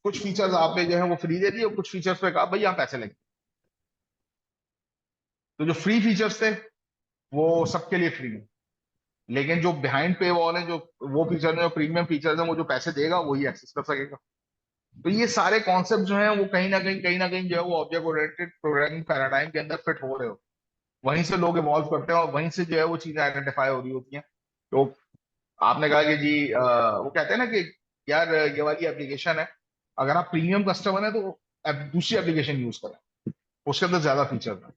कुछ फीचर्स आपने जो है वो फ्री दे दिए और कुछ फीचर्स पे कहा भाई यहाँ पैसे लगे। तो जो फ्री फीचर्स थे वो सबके लिए फ्री है, लेकिन जो बिहाइंड पे वॉल है, जो वो फीचर है, जो प्रीमियम फीचर्स है, वो जो पैसे देगा वही एक्सेस कर सकेगा। तो ये सारे कॉन्सेप्ट जो है वो कहीं ना कहीं जो है वो ऑब्जेक्ट ओरिएंटेड प्रोग्रामिंग पैराडाइम के अंदर फिट हो रहे हो। वहीं से लोग इवॉल्व करते हैं और वहीं से जो है वो चीजें आइडेंटिफाई हो रही होती हैं। तो आपने कहा कि जी वो कहते हैं ना कि यार ये वाली एप्लीकेशन है, अगर आप प्रीमियम कस्टमर है तो दूसरी एप्लीकेशन यूज करें, उसके अंदर ज्यादा फीचर है।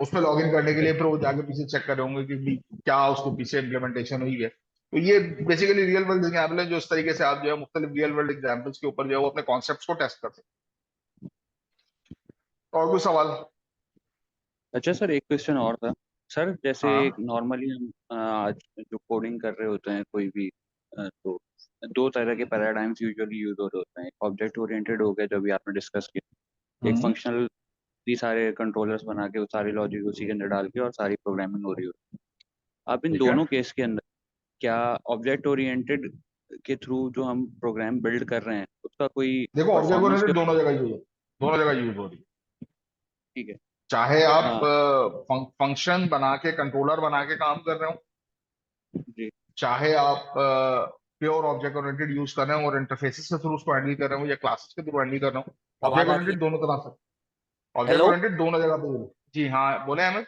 उसमें लॉग इन करने के लिए फिर वो जाके पीछे चेक कर रहे होंगे कि भी क्या उसको पीछे इम्प्लीमेंटेशन हुई है। तो ये बेसिकली रियल वर्ल्ड एग्जाम्पल है जो इस तरीके से आप जो है मुख्तलिफ रियल वर्ल्ड एग्जाम्पल्स के ऊपर जो है वो अपने कॉन्सेप्ट्स को टेस्ट कर सकते और कोई सवाल? अच्छा सर, एक क्वेश्चन और था सर। जैसे हाँ। एक नॉर्मली हम आज जो कोडिंग कर रहे होते हैं कोई भी, तो दो तरह के पैराडाइम्स यूजुअली यूज हो रहे होते हैं। एक ऑब्जेक्ट ओरिएंटेड हो गया जो भी आपने डिस्कस किया, एक फंक्शनल, भी सारे कंट्रोलर्स बना के वो सारी लॉजिक उसी के अंदर डाल के और सारी प्रोग्रामिंग हो रही होती है। आप इन ठीक है। दोनों केस के अंदर क्या ऑब्जेक्ट ओरिएंटेड के थ्रू जो हम प्रोग्राम बिल्ड कर रहे हैं उसका कोई देखो ऑब्जेक्ट परफॉर्मेंस के? ओरिएंटेड दोनों जगह यूज हो, दोनों जगह यूज हो रही है। ठीक है। चाहे आप हाँ फंक्शन बना के कंट्रोलर बना के काम कर रहे हो, जी। चाहे आप प्योर ऑब्जेक्ट ओरिएंटेड यूज कर रहे हो और इंटरफेसेस के थ्रू उसको हैंडल कर रहे हो या क्लासेस के थ्रू हैंडल कर रहे हो, आवाज ऑब्जेक्ट आ रही है? ओरिएंटेड दोनों तरह से, ऑब्जेक्ट हेलो, ओरिएंटेड दोनों जगह पे यूज हो। जी हाँ, बोले अमित।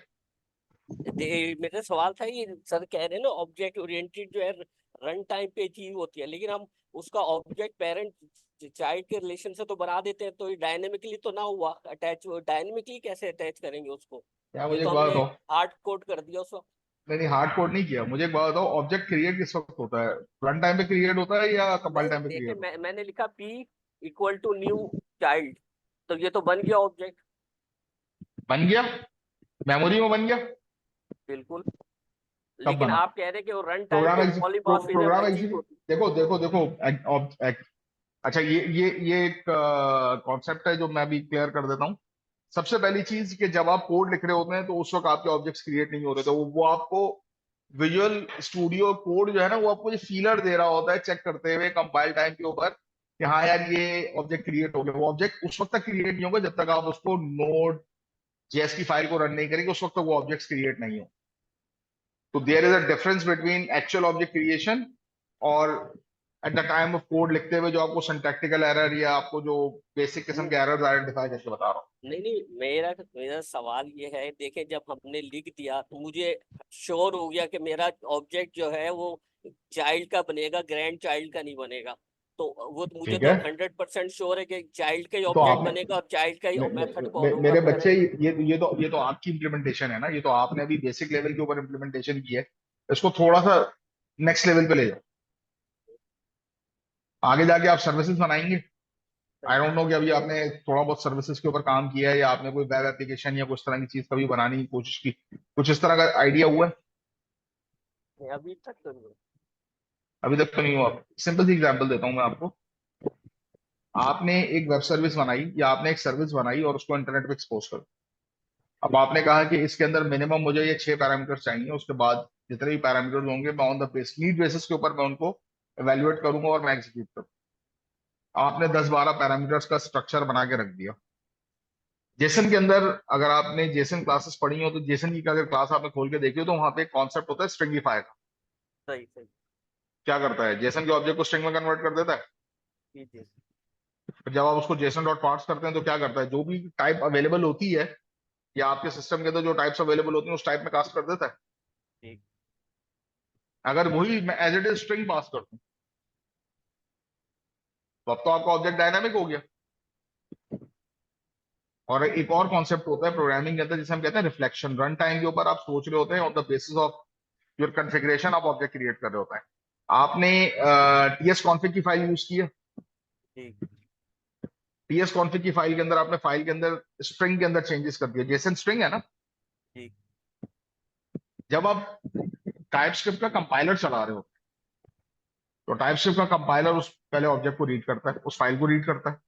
मेरा सवाल था ये सर कह रहे हैं ना ऑब्जेक्ट ओरिएंटेड जो है रन टाइम पे चीज होती है, लेकिन हम उसका ऑब्जेक्ट पेरेंट चाइल्ड के रिलेशन से तो बना देते हैं, तो ये डायनेमिकली तो ना हुआ अटैच। डायनेमिकली कैसे अटैच करेंगे उसको? क्या ये मुझे तो एक बात हमने बताओ, हार्ड कोड कर दिया उस वक्त। मैंने हार्ड कोड नहीं किया, मुझे एक बात बताओ, ऑब्जेक्ट क्रिएट किस वक्त होता है? रन टाइम पे क्रिएट होता है या कंपाइल नहीं टाइम पे देखे, क्रिएट होता मैंने लिखा P equal to new child, तो ये तो बन गया ऑब्जेक्ट। है? बन गया, मेमोरी में बन गया। बिल्कुल। कब लेकिन बना? आप कह रहे हैं कि वो रन टाइम प्रोग्राम पे पॉलीमॉर्फिज्म प्रोग्राम अचीव एग्जीक्यूट, होती देखो देखो देखो अच्छा, ये एक कॉन्सेप्ट है जो मैं भी क्लियर कर देता हूँ। सबसे पहली चीज कि जब आप कोड लिख रहे होते हैं तो उस वक्त आपके ऑब्जेक्ट्स क्रिएट नहीं हो रहे, तो वो आपको विजुअल स्टूडियो कोड जो है ना, वो आपको ये फीलर दे रहा होता है चेक करते हुए कंपाइल टाइम के ऊपर कि हाँ यार ये ऑब्जेक्ट क्रिएट हो गया। वो ऑब्जेक्ट उस वक्त तक क्रिएट नहीं होगा जब तक आप उसको नोड जेएस की फाइल को रन नहीं करेंगे, उस वक्त तक वो ऑब्जेक्ट्स क्रिएट नहीं हो। तो there is a difference between actual object creation और at the time of code लिखते हुए जो आपको सिंटैक्टिकल एरर या आपको जो बेसिक किस्म है। के एरर्स आइडेंटिफाई करके बता रहा हूँ। नहीं नहीं, मेरा मेरा सवाल ये है, देखें जब हमने लिख दिया तो मुझे श्योर हो गया कि मेरा ऑब्जेक्ट जो है वो चाइल्ड का बनेगा, ग्रैंड चाइल्ड का नहीं बनेगा। तो वो तो मुझे ठीक तो है, 100% श्योर है कि चाइल्ड का ही तो ऑब्जेक्ट आपने बनेगा और चाइल्ड का ही मेथड कॉल होगा मेरे बच्चे, पेरेंट। ये तो आपकी इम्प्लीमेंटेशन है ना, ये तो आपने अभी बेसिक लेवल के ऊपर इम्प्लीमेंटेशन की है। इसको थोड़ा सा नेक्स्ट लेवल पे ले जाओ, आगे जाके आप सर्विसेज बनाएंगे। आई डोंट नो कि अभी आपने थोड़ा बहुत सर्विसेज के ऊपर काम किया है या आपने कोई वेब एप्लीकेशन या कुछ तरह की चीज कभी बनाने की कोशिश की, कुछ इस तरह का आइडिया हुआ है? अभी तक तो नहीं। अभी तक तो नहीं हुआ। सिंपल सी एग्जांपल देता हूं मैं आपको। आपने एक वेब सर्विस बनाई या आपने एक सर्विस बनाई और उसको इंटरनेट पे एक्सपोज कर, अब आपने कहा कि इसके अंदर मिनिमम मुझे ये 6 पैरामीटर्स चाहिए, उसके बाद जितने भी पैरामीटर्स होंगे मैं on the base need basis के ऊपर मैं उनको एवेल्युएट करूंगा और मैं एग्जीक्यूट करूंगा। आपने 10-12 पैरामीटर्स का स्ट्रक्चर बना के रख दिया। जेसन के अंदर अगर आपने जेसन क्लासेस पढ़ी हो तो जेसन की अगर क्लास आपने खोल के देखी हो तो वहां पे एक कॉन्सेप्ट होता है स्ट्रिंगिफाई का। सही सही। क्या करता है? जेसन के ऑब्जेक्ट को स्ट्रिंग में कन्वर्ट कर देता है। जी जी। फिर जब आप उसको जेसन डॉट पार्ट्स करते हैं तो क्या करता है? जो भी टाइप अवेलेबल होती है या आपके सिस्टम के अंदर जो टाइप्स अवेलेबल होती हैं उस टाइप में कास्ट कर देता है। ठीक। अगर वही मैं as it is string pass करता हूँ तो अब तो आपका ऑब्जेक्ट डायनामिक हो गया। और एक और कॉन्सेप्ट होता है प्रोग्रामिंग के अंदर जिसे हम कहते हैं रिफ्लेक्शन। रन टाइम के ऊपर आप सोच रहे होते हैं on the basis of your configuration, आप ऑब्जेक्ट क्रिएट कर रहे होते हैं। आपने टीएस कॉन्फ़िग की फाइल यूज की है। ठीक। टीएस कॉन्फ़िग की फाइल के अंदर आपने फाइल के अंदर स्ट्रिंग के अंदर चेंजेस कर दिए, जेसन स्ट्रिंग है ना। ठीक। जब आप टाइपस्क्रिप्ट का कंपाइलर चला रहे हो तो टाइपस्क्रिप्ट का कंपाइलर उस पहले ऑब्जेक्ट को रीड करता है, उस फाइल को रीड करता है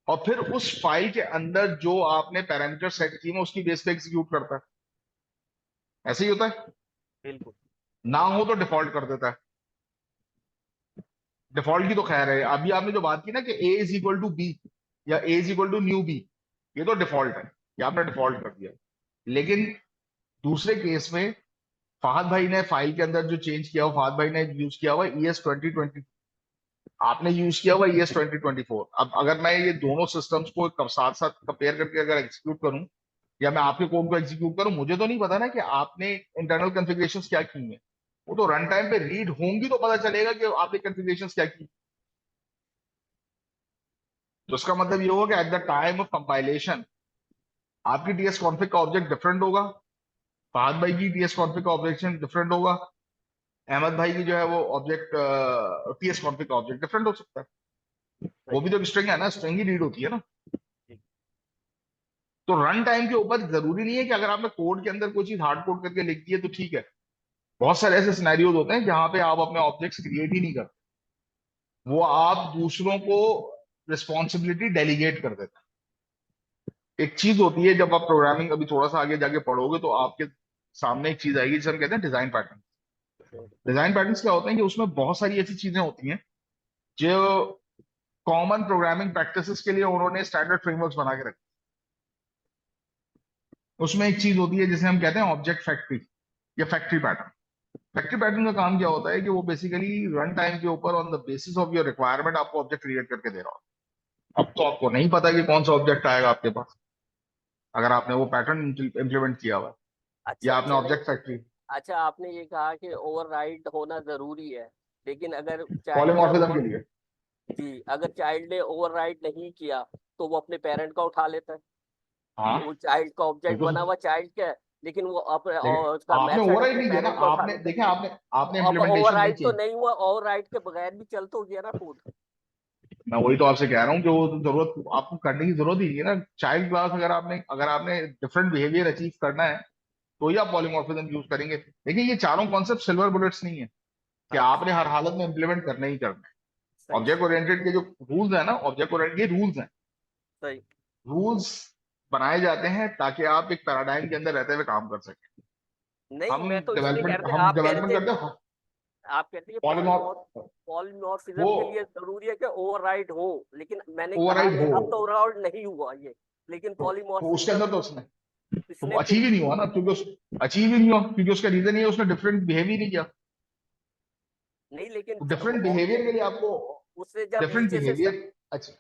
और फिर उस फाइल के अंदर जो आपने पैरामीटर सेट किए हैं उसकी बेस पे एग्जीक्यूट करता है। ऐसे ही होता है। बिल्कुल। ना हो तो डिफॉल्ट कर देता है। डिफॉल्ट की तो खैर है, अभी आपने जो बात की ना कि A is equal to B या A is equal to new B, ये तो डिफॉल्ट है, ये आपने डिफॉल्ट कर दिया। लेकिन दूसरे केस में फहद भाई ने फाइल के अंदर जो चेंज किया हुआ, फहद भाई ने यूज किया हुआ ES 2020, आपने यूज किया हुआ ES 2024। अब अगर मैं ये दोनों सिस्टम्स को साथ साथ कंपेयर करके अगर एग्जीक्यूट करूं या मैं आपके कोड को एग्जीक्यूट करूं, मुझे तो नहीं पता ना कि आपने इंटरनल कॉन्फ़िगरेशंस क्या की हैं। वो तो रन टाइम पे रीड होंगी तो पता चलेगा कि आपने कॉन्फ़िगरेशंस क्या की। तो इसका मतलब ये होगा कि eight the time of compilation आपकी टीएस कॉन्फ़िग का ऑब्जेक्ट डिफरेंट होगा, फहद भाई की टीएस कॉन्फ़िग का ऑब्जेक्ट डिफरेंट होगा, अहमद भाई की जो है वो ऑब्जेक्ट टीएस कॉन्फ़िग का ऑब्जेक्ट डिफरेंट हो सकता है। वो भी तो स्ट्रिंग है ना, स्ट्रिंग ही रीड होती है ना। तो रन टाइम के ऊपर जरूरी नहीं है कि अगर आपने कोड के अंदर कोई चीज हार्ड कोड करके लिख दी है तो ठीक है। बहुत सारे ऐसे सिनेरियोज होते हैं जहां पे आप अपने ऑब्जेक्ट्स क्रिएट ही नहीं करते, वो आप दूसरों को रिस्पॉन्सिबिलिटी डेलीगेट कर देते हैं। एक चीज होती है, जब आप प्रोग्रामिंग अभी थोड़ा सा आगे जाके पढ़ोगे तो आपके सामने एक चीज आएगी जिसे हम कहते हैं डिजाइन पैटर्न। डिजाइन पैटर्न्स क्या होते हैं कि उसमें बहुत सारी ऐसी चीजें होती हैं जो कॉमन प्रोग्रामिंग प्रैक्टिसेस के लिए उन्होंने स्टैंडर्ड फ्रेमवर्क्स बना के रखे। उसमें एक चीज होती है जिसे हम कहते हैं ऑब्जेक्ट फैक्ट्री या फैक्ट्री पैटर्न। फैक्ट्री पैटर्न का काम क्या होता है कि वो बेसिकली रन टाइम के ऊपर on the basis of your requirement आपको ऑब्जेक्ट क्रिएट करके दे रहा हो। अब तो आपको नहीं पता कि कौन सा ऑब्जेक्ट आएगा आपके पास, अगर आपने वो पैटर्न इम्प्लीमेंट किया हुआ है या अच्छा आपने चले ऑब्जेक्ट फैक्ट्री। अच्छा, आपने ये कहा कि ओवरराइड होना जरूरी है, लेकिन अगर चाइल्ड ने पॉलीमॉर्फिज्म के लिए जी अगर चाइल्ड ने ओवरराइड नहीं किया तो वो अपने पेरेंट का उठा लेता है। हाँ वो चाइल्ड का ऑब्जेक्ट बिल्कुल। बना हुआ चाइल्ड का है, लेकिन वो अपने देखिए उसका आपने मेथड ओवरराइड अपने नहीं किया ना, पेरेंट का उठा आपने लेता है। देखिए आपने अब इम्प्लीमेंटेशन नहीं ओवरराइड तो की। नहीं हुआ, ओवरराइड के बगैर भी चल तो गया ना कोड। मैं वही तो आपसे कह रहा हूँ कि वो तो जरूरत आपको करने की जरूरत ही नहीं है ना। चाइल्ड क्लास अगर आपने डिफरेंट बिहेवियर अचीव करना है तो ही आप पॉलीमॉर्फिज्म यूज करेंगे। देखिए ये चारों कॉन्सेप्ट सिल्वर बुलेट्स नहीं है कि आपने हर हालत में इंप्लीमेंट करना ही करना है। सही ऑब्जेक्ट ओरिएंटेड के जो रूल्स है ना, ऑब्जेक्ट ओरिएंटेड के रूल्स हैं। सही रूल्स बनाए जाते हैं ताकि आप एक पैराडाइम के अंदर रहते हुए काम कर सकें। नहीं, हम मैं तो इसलिए कह डेवलपमेंट रहे थे, हम आप कह रहे डेवलपमेंट थे करते हैं आप कहते हैं पॉलीमॉर्फ पॉलीमॉर्फिज्म वो के लिए जरूरी है कि ओवरराइड हो, लेकिन मैंने कहा ओवरराइड कि हो अब तो ओवरराइड नहीं हुआ ये, लेकिन तो उसके अंदर पॉलीमॉर्फिज्म तो उसने तो पिछले अचीव ही नहीं हुआ ना, क्योंकि अचीव ही नहीं हुआ क्योंकि उसका रीजन ये है उसने डिफरेंट बिहेव ही नहीं किया। नहीं, लेकिन तो डिफरेंट बिहेवियर के लिए आपको उसने जब डिफरेंट नीचे से बिहेवियर। अच्छा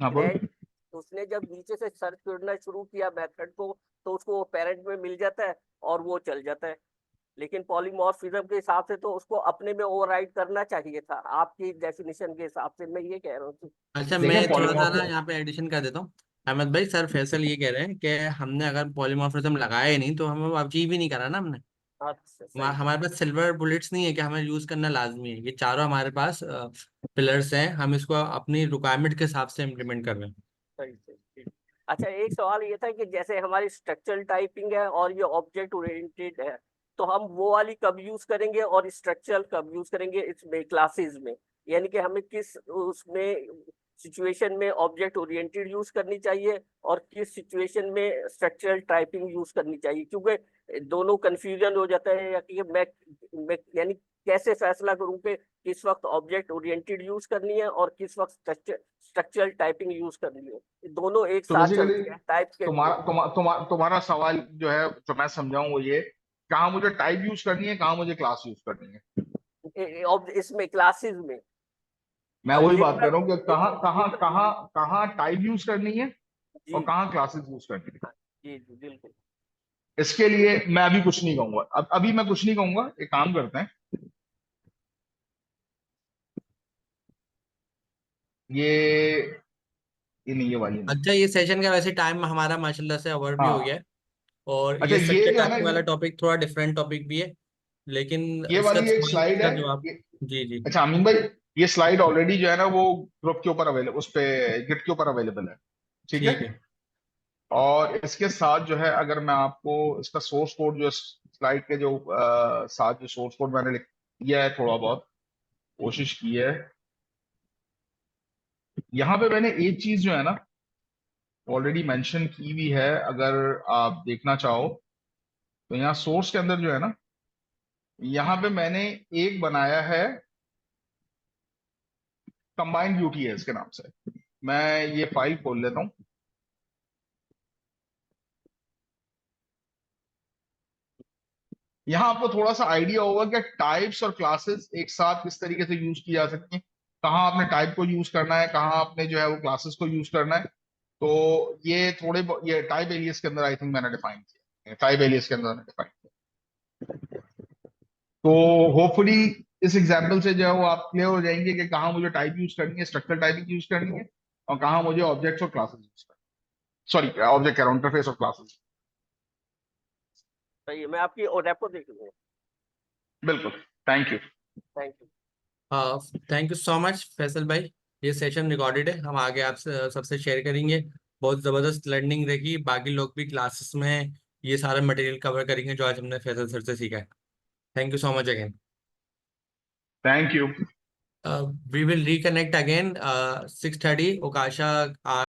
हाँ बोलो। ग्रैंड उसने जब नीचे से सर्च करना शुरू किया मेथड को, तो उसको पेरेंट में मिल जाता है और वो चल जाता है। लेकिन पॉलीमॉर्फिज्म के हिसाब से तो उसको अपने में ओवरराइड करना चाहिए था, आपकी डेफिनेशन के हिसाब से मैं ये कह रहा हूँ। अच्छा, देखिए मैं थोड़ा सा ना पॉलीमॉर्फ यहाँ पे एडिशन कर देता हूँ। अहमद भाई, सर फैसल ये कह रहे हैं कि हमने अगर पॉलीमॉर्फिज्म लगाया ही नहीं तो हमें वो अचीव ही नहीं करा ना हमने। अच्छा सही हमारे पास सिल्वर बुलेट्स नहीं है कि हमें यूज करना लाजमी है। ये चारों हमारे पास पिलर्स हैं, हम इसको अपनी रिक्वायरमेंट के हिसाब से इम्प्लीमेंट कर रहे हैं। सही सही ठीक। अच्छा, एक सवाल ये था कि जैसे हमारी स्ट्रक्चरल टाइपिंग है और ये ऑब्जेक्ट ओरिएंटेड है, तो हम वो वाली कब यूज करेंगे और स्ट्रक्चरल कब यूज करेंगे इसमें क्लासेस में? यानी कि हमें किस उसमें सिचुएशन में ऑब्जेक्ट ओरिएंटेड यूज करनी चाहिए और किस सिचुएशन में स्ट्रक्चरल टाइपिंग यूज करनी चाहिए? क्योंकि दोनों कंफ्यूजन हो जाता है, या कि मैं यानी कैसे फैसला करूं कि किस वक्त ऑब्जेक्ट ओरिएंटेड यूज करनी है और किस वक्त स्ट्रक्चरल टाइपिंग यूज करनी है? ये दोनों एक तो साथ बेसिकली चलती है टाइप के तुम्हारा थ्रू। तुम्हारा सवाल जो है जो मैं समझाऊं वो ये, कहाँ मुझे टाइप यूज करनी है, कहाँ मुझे क्लास यूज करनी है। इसमें क्लासेस में मैं और वही बात कर लिटरल रहा हूँ कि कहाँ कहाँ लिटरल कहाँ कहाँ टाइप यूज करनी है और जी कहाँ क्लासेस यूज करनी है। जी जी बिल्कुल। इसके लिए मैं अभी कुछ नहीं कहूंगा, अभी मैं कुछ नहीं कहूंगा। एक काम करते हैं, ये नहीं ये वाली नहीं। अच्छा, ये सेशन का वैसे टाइम हमारा माशाल्लाह से ओवर भी हो गया हाँ है। और अच्छा ये ये स्ट्रक्चर जो है ना टाइपिंग वाला टॉपिक थोड़ा डिफरेंट टॉपिक भी है, लेकिन ये इसका वाली एक सवाल स्लाइड का है जवाब। ये। जी जी। अच्छा अमीन भाई, ये स्लाइड ऑलरेडी जो है ना वो ग्रुप के ऊपर अवेलेबल, उस पे गिट के ऊपर अवेलेबल है। ठीक है। ठीक है। और इसके साथ जो है अगर मैं आपको इसका सोर्स कोड जो स्लाइड के जो साथ जो सोर्स कोड मैंने लिख दिया है, थोड़ा बहुत कोशिश की है। यहाँ पे मैंने एक चीज जो है ना ऑलरेडी मेंशन की हुई है, अगर आप देखना चाहो तो यहाँ सोर्स के अंदर जो है ना, यहाँ पे मैंने एक बनाया है कंबाइंड यूटीएस के नाम से। मैं ये फाइल खोल लेता हूँ। यहाँ आपको थोड़ा सा आइडिया होगा कि टाइप्स और क्लासेस एक साथ किस तरीके से यूज की जा सकती हैं, कहाँ आपने टाइप को यूज करना है, कहाँ आपने जो है वो क्लासेस को यूज करना है। तो ये टाइप एलियस के अंदर आई थिंक मैंने डिफाइन किया, टाइप एलियस के अंदर मैंने डिफाइन किया। तो होपफुली इस एग्जाम्पल से जो है वो आप क्लियर हो जाएंगे कि कहाँ मुझे टाइप यूज करनी है, स्ट्रक्चर टाइपिंग यूज करनी है, और कहाँ मुझे ऑब्जेक्ट्स और क्लासेस यूज करनी है। सॉरी, ऑब्जेक्ट इंटरफेस और क्लासेस। सही है, मैं आपकी रेपो देख लूंगा। बिल्कुल। Thank you. Thank you. Thank you so much Faisal भाई। ये सेशन रिकॉर्डेड है, हम आगे आपसे सबसे शेयर करेंगे। बहुत ज़बरदस्त लर्निंग रहेगी। बाकी लोग भी क्लासेस में ये सारा मटेरियल कवर करेंगे जो आज हमने फैसल सर से सीखा है। Thank you so much again. Thank you. We will reconnect again 6:30. Okasha